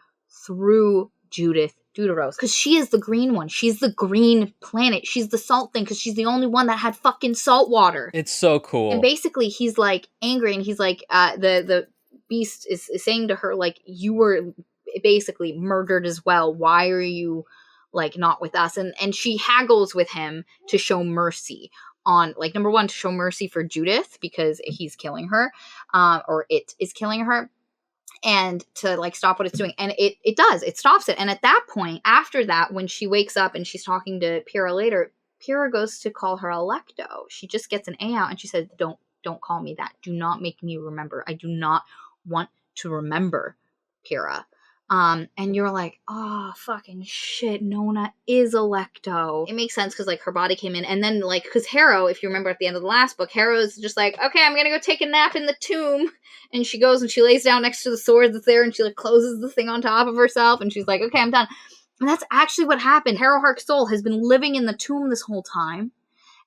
through Judith Deuteros, because she is the green one. She's the green planet. She's the salt thing because she's the only one that had fucking salt water. It's so cool. And basically he's like angry and he's like, the beast is saying to her, like, you were basically murdered as well. Why are you like not with us? And she haggles with him to show mercy on, like, number one, to show mercy for Judith because he's killing her, or it is killing her, and to like stop what it's doing. And it stops it. And at that point, after that, when she wakes up and she's talking to Pyrrha later, Pyrrha goes to call her Alecto. She just gets an A out and she says, don't call me that. Do not make me remember. I do not want to remember Pyrrha. And you're like, oh, fucking shit, Nona is Alecto. It makes sense because, like, her body came in, and then, like, because Harrow, if you remember at the end of the last book, Harrow's just like, okay, I'm gonna go take a nap in the tomb, and she goes and she lays down next to the sword that's there, and she, like, closes the thing on top of herself, and she's like, okay, I'm done. And that's actually what happened. Harrowhark's soul has been living in the tomb this whole time,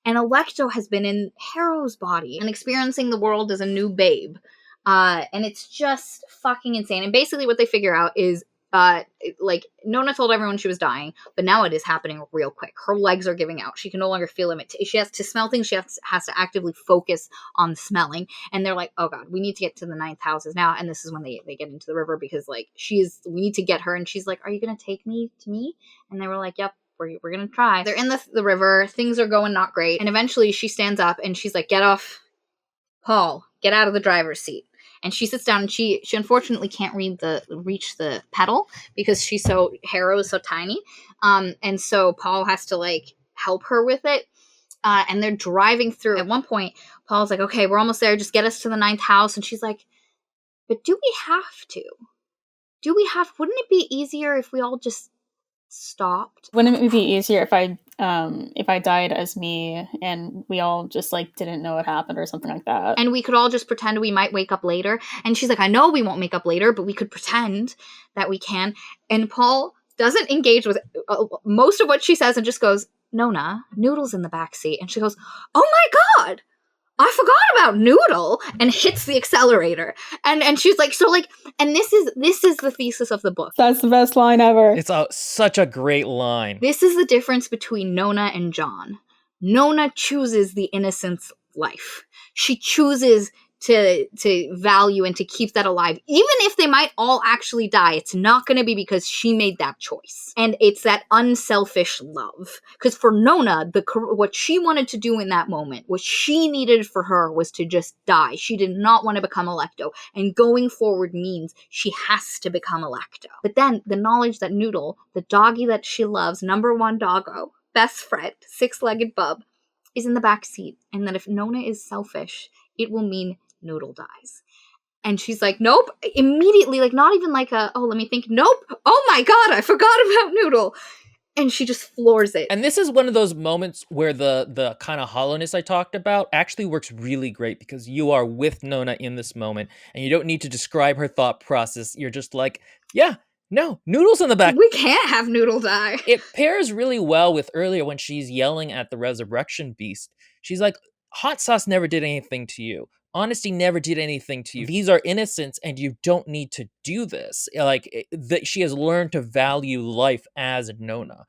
and Alecto has been in Harrow's body and experiencing the world as a new babe. And it's just fucking insane. And basically what they figure out is, like, Nona told everyone she was dying, but now it is happening real quick. Her legs are giving out. She can no longer feel them. She has to smell things. She has to actively focus on smelling. And they're like, oh God, we need to get to the 9th houses now. And this is when they get into the river because, like, we need to get her. And she's like, are you going to take me to me? And they were like, yep. We're going to try. They're in the river. Things are going not great. And eventually she stands up and she's like, get off, Paul, get out of the driver's seat. And she sits down and she unfortunately can't reach the pedal because Harrow is so tiny. And so Paul has to, like, help her with it. And they're driving through. At one point, Paul's like, okay, we're almost there. Just get us to the 9th house. And she's like, but do we have to? Wouldn't it be easier if we all just stopped. Wouldn't it be easier if I died as me and we all just like didn't know what happened or something like that? And we could all just pretend we might wake up later. And she's like, I know we won't wake up later, but we could pretend that we can. And Paul doesn't engage with most of what she says and just goes, Nona, Noodle's in the backseat. And she goes, oh my God, I forgot about Noodle, and hits the accelerator. And she's like, so like, and this is the thesis of the book. That's the best line ever. It's such a great line. This is the difference between Nona and John. Nona chooses the innocent's life. She chooses to value and to keep that alive. Even if they might all actually die, it's not going to be because she made that choice. And it's that unselfish love. Because for Nona, what she wanted to do in that moment, what she needed for her was to just die. She did not want to become Alecto. And going forward means she has to become Alecto. But then the knowledge that Noodle, the doggy that she loves, number one doggo, best friend, six-legged bub, is in the back seat. And that if Nona is selfish, it will mean Noodle dies. And she's like, nope, immediately, like not even like let me think, nope, oh my God, I forgot about Noodle. And she just floors it. And this is one of those moments where the kind of hollowness I talked about actually works really great, because you are with Nona in this moment and you don't need to describe her thought process. You're just like, yeah, no, Noodle's in the back. We can't have Noodle die. It pairs really well with earlier when she's yelling at the resurrection beast. She's like, hot sauce never did anything to you. Honesty never did anything to you. These are innocents and you don't need to do this. Like, she has learned to value life as Nona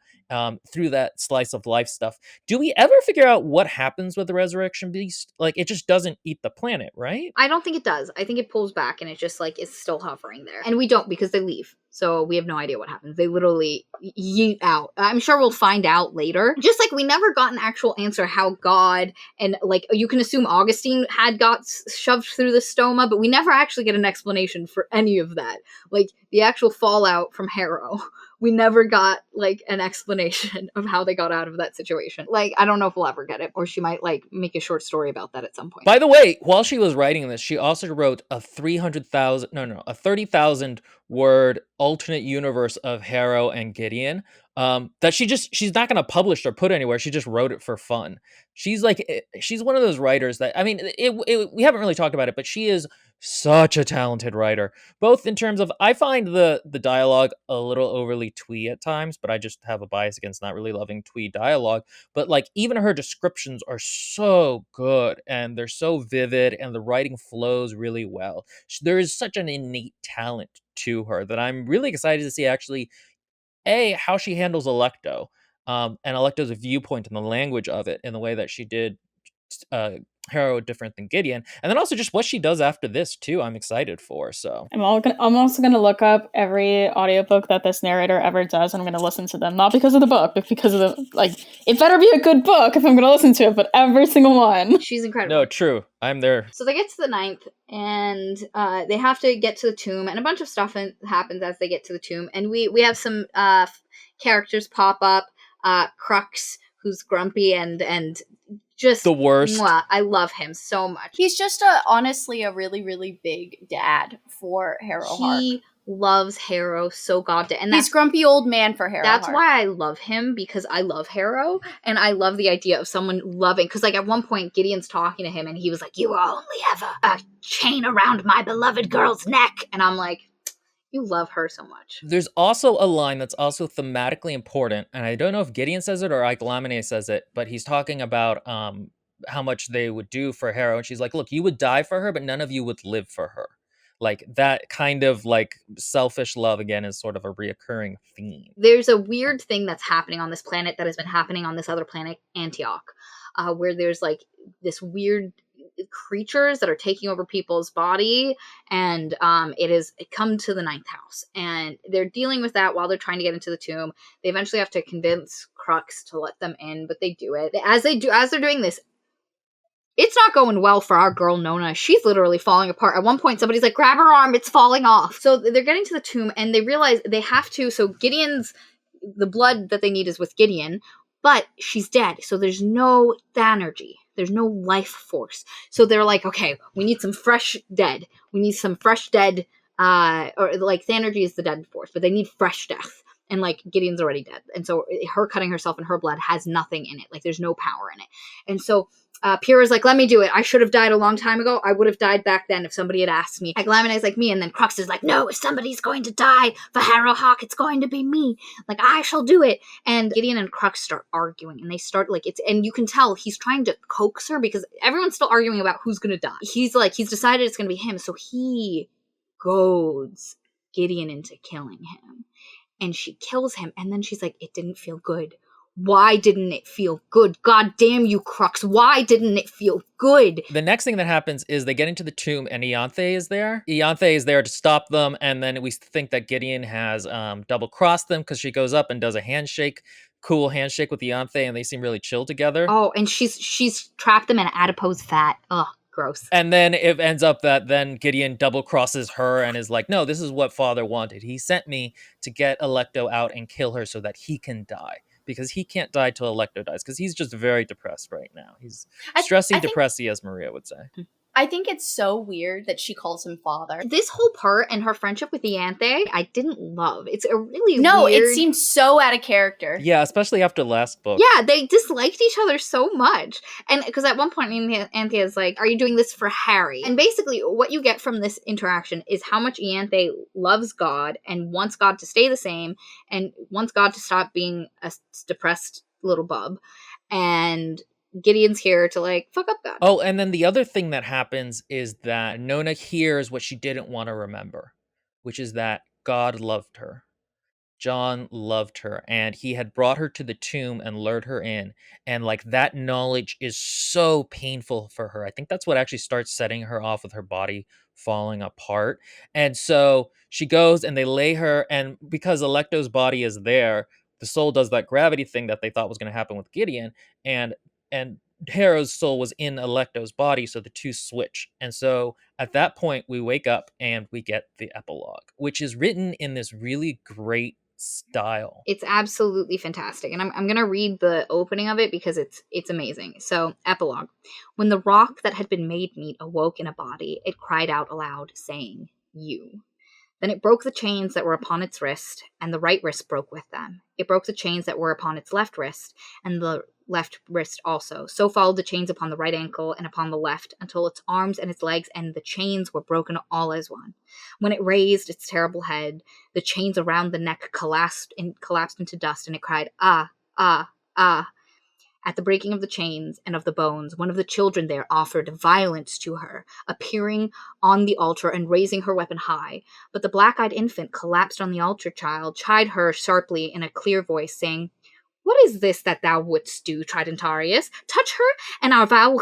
through that slice of life stuff. Do we ever figure out what happens with the resurrection beast? Like, it just doesn't eat the planet, right? I don't think it does. I think it pulls back and it just like is still hovering there. And we don't, because they leave. So we have no idea what happens. They literally yeet out. I'm sure we'll find out later. Just like we never got an actual answer how God, and like you can assume Augustine had got shoved through the stoma, but we never actually get an explanation for any of that. Like the actual fallout from Harrow. We never got like an explanation of how they got out of that situation. Like, I don't know if we'll ever get it, or she might like make a short story about that at some point. By the way, while she was writing this, she also wrote a 30,000 word alternate universe of Harrow and Gideon that she's not going to publish or put anywhere. She just wrote it for fun. She's one of those writers that, I mean, we haven't really talked about it, but she is such a talented writer, both in terms of, I find the dialogue a little overly twee at times, but I just have a bias against not really loving twee dialogue. But like, even her descriptions are so good and they're so vivid and the writing flows really well. There is such an innate talent to her that I'm really excited to see actually how she handles Alecto, and Alecto's viewpoint and the language of it in the way that she did Harrow different than Gideon, and then also just what she does after this too. I'm excited for. So I'm also gonna look up every audiobook that this narrator ever does, and I'm gonna listen to them, not because of the book, but because of the, like, it better be a good book if I'm gonna listen to it, but every single one. She's incredible. No, true. I'm there. So they get to the ninth, and they have to get to the tomb, and a bunch of stuff happens as they get to the tomb, and we have some characters pop up. Crux, who's grumpy and just the worst. Mwah, I love him so much. He's just honestly a really, really big dad for Harrow Hark. He loves Harrow so goddamn, and he's grumpy old man for Harrow. That's Hark. why I love him, because I love Harrow, and I love the idea of someone loving. Because like at one point, Gideon's talking to him, and he was like, "You only have a chain around my beloved girl's neck," and I'm like, you love her so much. There's also a line that's also thematically important, and I don't know if Gideon says it or Palamedes says it, but he's talking about how much they would do for Harrow, and she's like, look, you would die for her, but none of you would live for her. Like, that kind of like selfish love again is sort of a reoccurring theme. There's a weird thing that's happening on this planet that has been happening on this other planet, Antioch, where there's like this weird creatures that are taking over people's body, and it come to the ninth house, and they're dealing with that while they're trying to get into the tomb. They eventually have to convince Crux to let them in, but they do it. As they're doing this, it's not going well for our girl Nona. She's literally falling apart. At one point, somebody's like, grab her arm, it's falling off. So they're getting to the tomb, and they realize they have to, so the blood that they need is with Gideon, but she's dead, so there's no Thanergy. There's no life force. So they're like, okay, we need some fresh dead. We need some fresh dead, or like Thanergy is the dead force, but they need fresh death. And like Gideon's already dead. And so her cutting herself in her blood has nothing in it. Like there's no power in it. And so Pyrrha's like, let me do it. I should have died a long time ago. I would have died back then if somebody had asked me. Like Lamini's like me. And then Crux is like, no, if somebody's going to die for Harrowhawk, it's going to be me. Like I shall do it. And Gideon and Crux start arguing, and they start like and you can tell he's trying to coax her because everyone's still arguing about who's going to die. He's decided it's going to be him. So he goads Gideon into killing him. And she kills him, and then she's like, it didn't feel good. Why didn't it feel good? God damn you, Crux. Why didn't it feel good? The next thing that happens is they get into the tomb, and Ianthe is there. Ianthe is there to stop them, and then we think that Gideon has double-crossed them because she goes up and does a cool handshake with Ianthe, and they seem really chill together. Oh, and she's trapped them in adipose fat. Ugh. Gross. And then it ends up that then Gideon double crosses her and is like, no, this is what Father wanted. He sent me to get Alecto out and kill her so that he can die. Because he can't die till Alecto dies. Because he's just very depressed right now. He's stressy, depressy, as Maria would say. I think it's so weird that she calls him father. This whole part and her friendship with Ianthe, I didn't love. It's a really No, weird... it seems so out of character. Yeah, especially after last book. Yeah, they disliked each other so much. And because at one point, Ianthe is like, are you doing this for Harry? And basically, what you get from this interaction is how much Ianthe loves God and wants God to stay the same and wants God to stop being a depressed little bub. And Gideon's here to like fuck up God. Oh, and then the other thing that happens is that Nona hears what she didn't want to remember, which is that God loved her. John loved her, and he had brought her to the tomb and lured her in. And like that knowledge is so painful for her. I think that's what actually starts setting her off with her body falling apart. And so she goes and they lay her, and because Alecto's body is there, the soul does that gravity thing that they thought was going to happen with Gideon, and Harrow's soul was in Alecto's body, so the two switch. And so at that point, we wake up and we get the epilogue, which is written in this really great style. It's absolutely fantastic. And I'm going to read the opening of it because it's amazing. So, epilogue. When the rock that had been made meat awoke in a body, it cried out aloud, saying, "You." Then it broke the chains that were upon its wrist, and the right wrist broke with them. It broke the chains that were upon its left wrist, and the left wrist also. So followed the chains upon the right ankle and upon the left, until its arms and its legs and the chains were broken all as one. When it raised its terrible head, the chains around the neck collapsed into dust, and it cried, "Ah, ah, ah." At the breaking of the chains and of the bones, one of the children there offered violence to her, appearing on the altar and raising her weapon high. But the black-eyed infant collapsed on the altar child, chid her sharply in a clear voice, saying, "What is this that thou wouldst do, Tridentarius? Touch her, and our vow will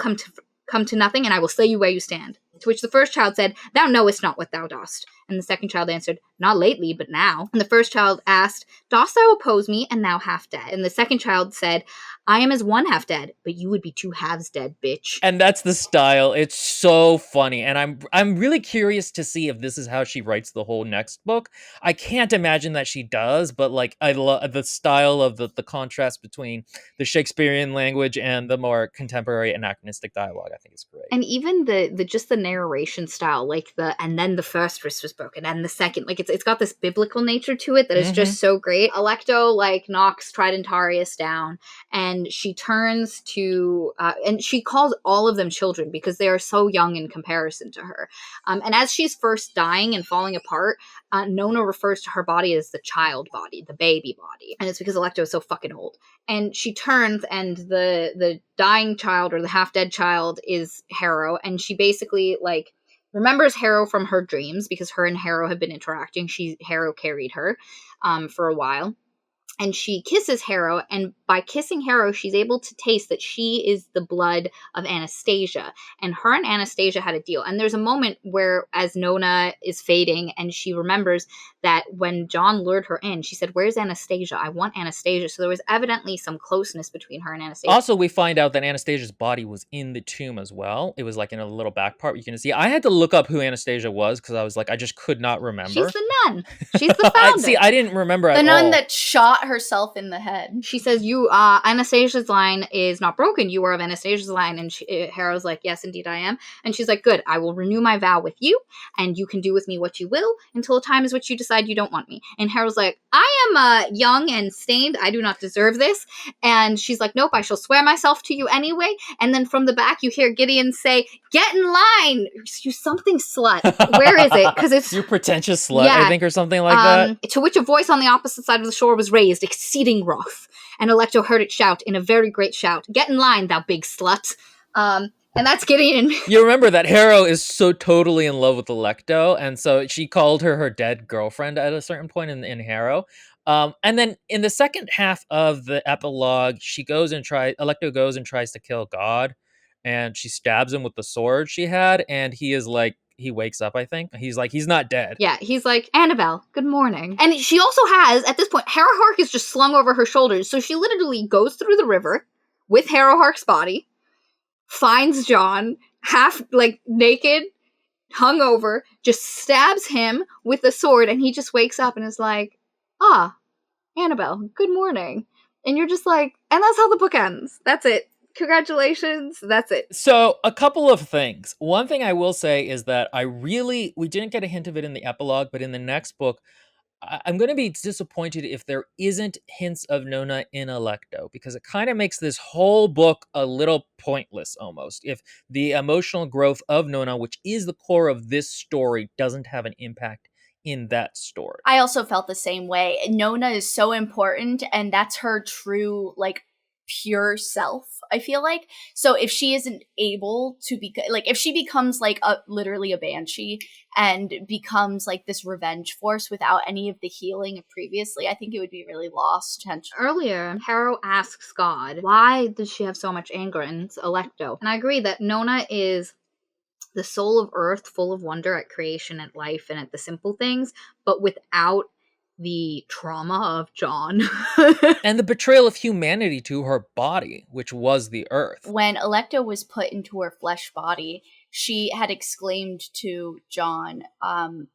come to nothing, and I will slay you where you stand." To which the first child said, "Thou knowest not what thou dost." And the second child answered, "Not lately, but now." And the first child asked, "Dost thou oppose me, and now half dead?" And the second child said, "I am as one half dead, but you would be two halves dead, bitch." And that's the style. It's so funny. And I'm really curious to see if this is how she writes the whole next book. I can't imagine that she does, but like I love the style of the contrast between the Shakespearean language and the more contemporary anachronistic dialogue. I think it's great. And even the just the narration style, like and then the first wrist was broken, and the second, like it's got this biblical nature to it that is just so great. Alecto like knocks Tridentarius down, and she turns to and she calls all of them children because they are so young in comparison to her. And as she's first dying and falling apart, Nona refers to her body as the child body, the baby body, and it's because Alecto is so fucking old. And she turns, and the dying child or the half dead child is Harrow, and she basically like remembers Harrow from her dreams because her and Harrow have been interacting. Harrow carried her for a while. And she kisses Harrow, and by kissing Harrow, she's able to taste that she is the blood of Anastasia. And her and Anastasia had a deal. And there's a moment where, as Nona is fading, and she remembers that when John lured her in, she said, "Where's Anastasia? I want Anastasia." So there was evidently some closeness between her and Anastasia. Also, we find out that Anastasia's body was in the tomb as well. It was like in a little back part you can see. I had to look up who Anastasia was because I was like, I just could not remember. She's the nun. She's the founder. I didn't remember at all. The nun that shot herself in the head. She says, Anastasia's line is not broken. You are of Anastasia's line. And Harrow's like, yes, indeed I am. And she's like, good, I will renew my vow with you, and you can do with me what you will until a time is which you decide you don't want me. And Harrow's like, I am young and stained. I do not deserve this. And she's like, nope, I shall swear myself to you anyway. And then from the back, you hear Gideon say, get in line. You something slut. Where is it? Because it's... You pretentious slut, I think, or something like that. To which a voice on the opposite side of the shore was raised, exceeding wroth. And Alecto heard it shout in a very great shout, get in line, thou big slut. And that's Gideon. You remember that Harrow is so totally in love with Alecto, and so she called her dead girlfriend at a certain point in Harrow. And then in the second half of the epilogue, Alecto goes and tries to kill God, and she stabs him with the sword she had, and he wakes up, I think. He's like, he's not dead. Yeah, he's like, Annabelle, good morning. And she also has, at this point, Harrowhark is just slung over her shoulders, so she literally goes through the river with Harrowhark's body, finds John, half, naked, hungover, just stabs him with a sword, and he just wakes up and is like, Annabelle, good morning. And you're just like, and that's how the book ends. That's it. Congratulations. That's it. So a couple of things. One thing I will say is that we didn't get a hint of it in the epilogue, but in the next book, I'm going to be disappointed if there isn't hints of Nona in Alecto, because it kind of makes this whole book a little pointless almost. If the emotional growth of Nona, which is the core of this story, doesn't have an impact in that story. I also felt the same way. Nona is so important, and that's her true, pure self, I feel like. So if she isn't able to be, if she becomes literally a banshee and becomes this revenge force without any of the healing of previously, I think it would be really lost potential. Earlier, Harrow asks God, why does she have so much anger in Alecto? And I agree that Nona is the soul of Earth, full of wonder at creation, at life, and at the simple things, but without the trauma of John. And the betrayal of humanity to her body, which was the Earth. When Alecto was put into her flesh body, she had exclaimed to John,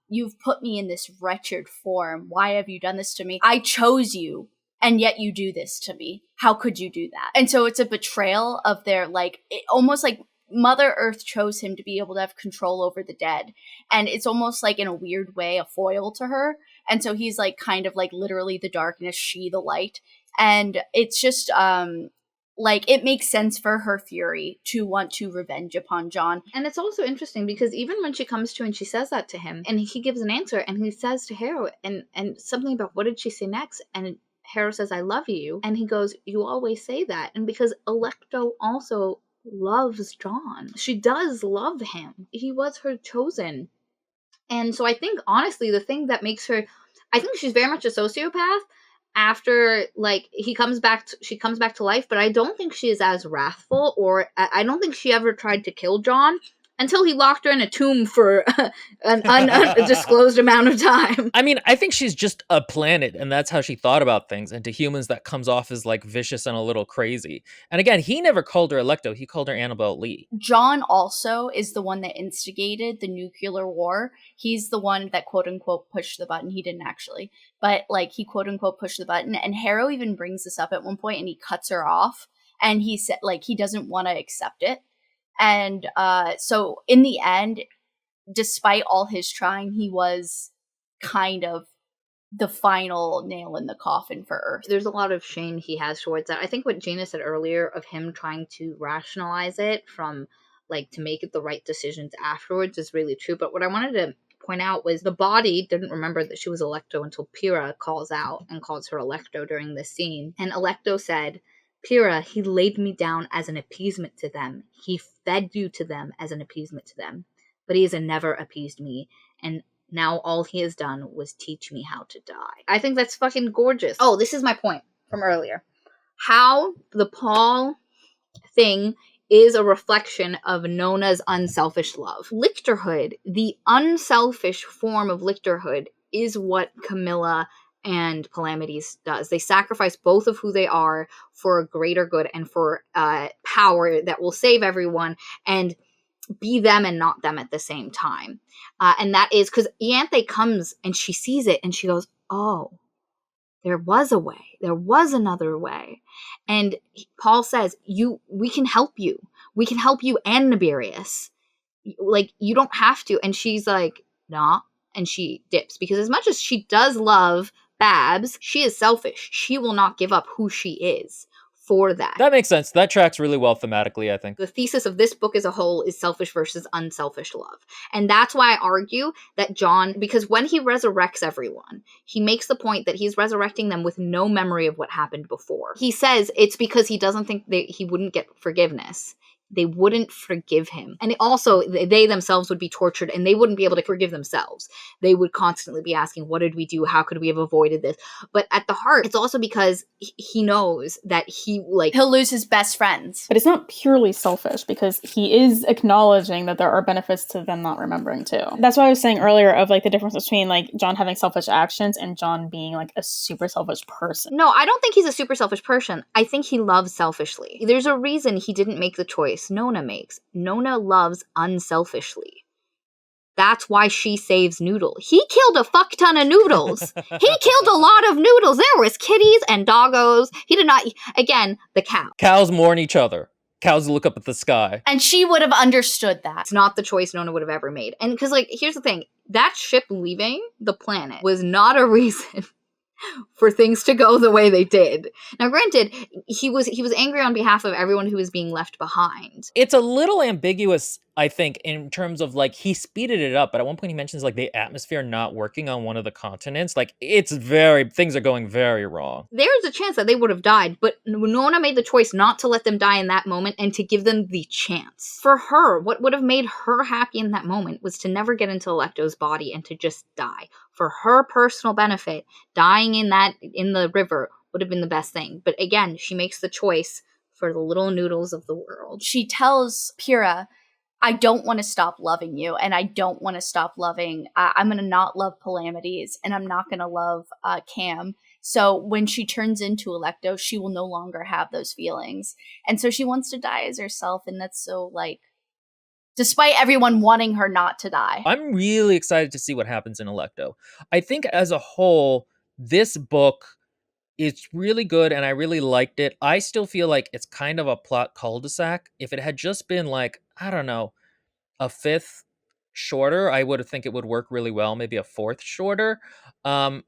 you've put me in this wretched form. Why have you done this to me? I chose you, and yet you do this to me. How could you do that? And so it's a betrayal of their, almost like Mother Earth chose him to be able to have control over the dead. And it's almost in a weird way, a foil to her. And so he's kind of literally the darkness, she the light. And it's just it makes sense for her fury to want to revenge upon John. And it's also interesting because even when she comes to and she says that to him, and he gives an answer, and he says to Harrow, and something about what did she say next? And Harrow says, I love you. And he goes, you always say that. And because Alecto also loves John. She does love him. He was her chosen. And so I think, honestly, the thing that makes her... I think she's very much a sociopath after, she comes back to life, but I don't think she is as wrathful, or I don't think she ever tried to kill John until he locked her in a tomb for an undisclosed amount of time. I mean, I think she's just a planet, and that's how she thought about things. And to humans, that comes off as vicious and a little crazy. And again, he never called her Alecto; he called her Annabelle Lee. John also is the one that instigated the nuclear war. He's the one that quote unquote pushed the button. He didn't actually, but he quote unquote pushed the button. And Harrow even brings this up at one point, and he cuts her off, and he said he doesn't want to accept it. And so in the end, despite all his trying, he was kind of the final nail in the coffin for Earth. There's a lot of shame he has towards that. I think what Gina said earlier of him trying to rationalize it from to make it the right decisions afterwards is really true. But what I wanted to point out was the body didn't remember that she was Alecto until Pyrrha calls out and calls her Alecto during this scene. And Alecto said, Pyrrha, he laid me down as an appeasement to them. He fed you to them as an appeasement to them. But he has never appeased me. And now all he has done was teach me how to die. I think that's fucking gorgeous. Oh, this is my point from earlier. How the Paul thing is a reflection of Nona's unselfish love. Lyctorhood, the unselfish form of Lyctorhood, is what Camilla and Palamedes does. They sacrifice both of who they are for a greater good and for power that will save everyone and be them and not them at the same time. And that is because Ianthe comes and she sees it and she goes, oh, there was a way. There was another way. And Paul says, we can help you. We can help you and Nibirius. Like, you don't have to. And she's like, nah. And she dips. Because as much as she does love Babs, she is selfish. She will not give up who she is for that. That makes sense. That tracks really well thematically, I think. The thesis of this book as a whole is selfish versus unselfish love. And that's why I argue that John, because when he resurrects everyone, he makes the point that he's resurrecting them with no memory of what happened before. He says it's because he doesn't think he wouldn't get forgiveness. They wouldn't forgive him. And also, they themselves would be tortured, and they wouldn't be able to forgive themselves. They would constantly be asking, what did we do? How could we have avoided this? But at the heart, it's also because he knows that he'll lose his best friends. But it's not purely selfish, because he is acknowledging that there are benefits to them not remembering too. That's why I was saying earlier of like the difference between like John having selfish actions and John being like a super selfish person. No, I don't think he's a super selfish person. I think he loves selfishly. There's a reason he didn't make the choice Nona makes. Nona loves unselfishly. That's why she saves Noodle. He killed a fuck ton of noodles. He killed a lot of noodles. There was kitties and doggos. He did not, again, the cow. Cows mourn each other. Cows look up at the sky. And she would have understood that. It's not the choice Nona would have ever made. And because, like, here's the thing. That ship leaving the planet was not a reason for things to go the way they did. Now, granted, he was angry on behalf of everyone who was being left behind. It's a little ambiguous, I think, in terms of, like, he speeded it up, but at one point he mentions, like, the atmosphere not working on one of the continents. Like, things are going very wrong. There's a chance that they would have died, but Nona made the choice not to let them die in that moment and to give them the chance. For her, what would have made her happy in that moment was to never get into Alecto's body and to just die. For her personal benefit, dying in the river would have been the best thing. But again, she makes the choice for the little noodles of the world. She tells Pyrrha, I don't want to stop loving you, and I don't want to stop loving, I'm going to not love Palamedes, and I'm not going to love Cam. So when she turns into Alecto, she will no longer have those feelings. And so she wants to die as herself, and that's so, like, despite everyone wanting her not to die. I'm really excited to see what happens in Alecto. I think as a whole, this book is really good and I really liked it. I still feel like it's kind of a plot cul-de-sac. If it had just been like, I don't know, a fifth shorter, I would think it would work really well. Maybe a fourth shorter.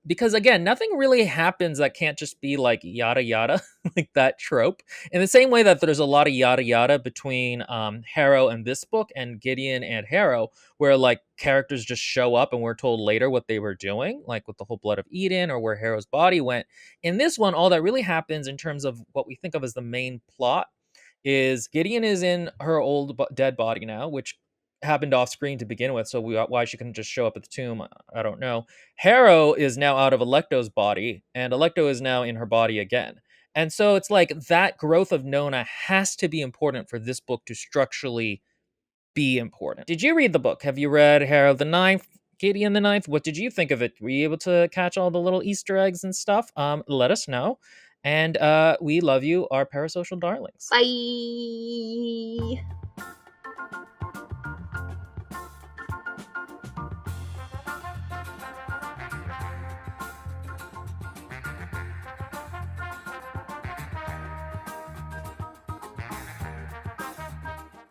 Because again, nothing really happens that can't just be like yada yada, like that trope. In the same way that there's a lot of yada yada between Harrow and this book and Gideon and Harrow, where like characters just show up and we're told later what they were doing, like with the whole Blood of Eden or where Harrow's body went. In this one, all that really happens in terms of what we think of as the main plot is Gideon is in her old dead body now, which happened off screen to begin with, so why she couldn't just show up at the tomb, I don't know. Harrow is now out of Alecto's body, and Alecto is now in her body again. And so it's like that growth of Nona has to be important for this book to structurally be important. Did you read the book? Have you read Harrow the Ninth, Gideon the Ninth? What did you think of it? Were you able to catch all the little Easter eggs and stuff? Let us know. And we love you, our parasocial darlings. Bye.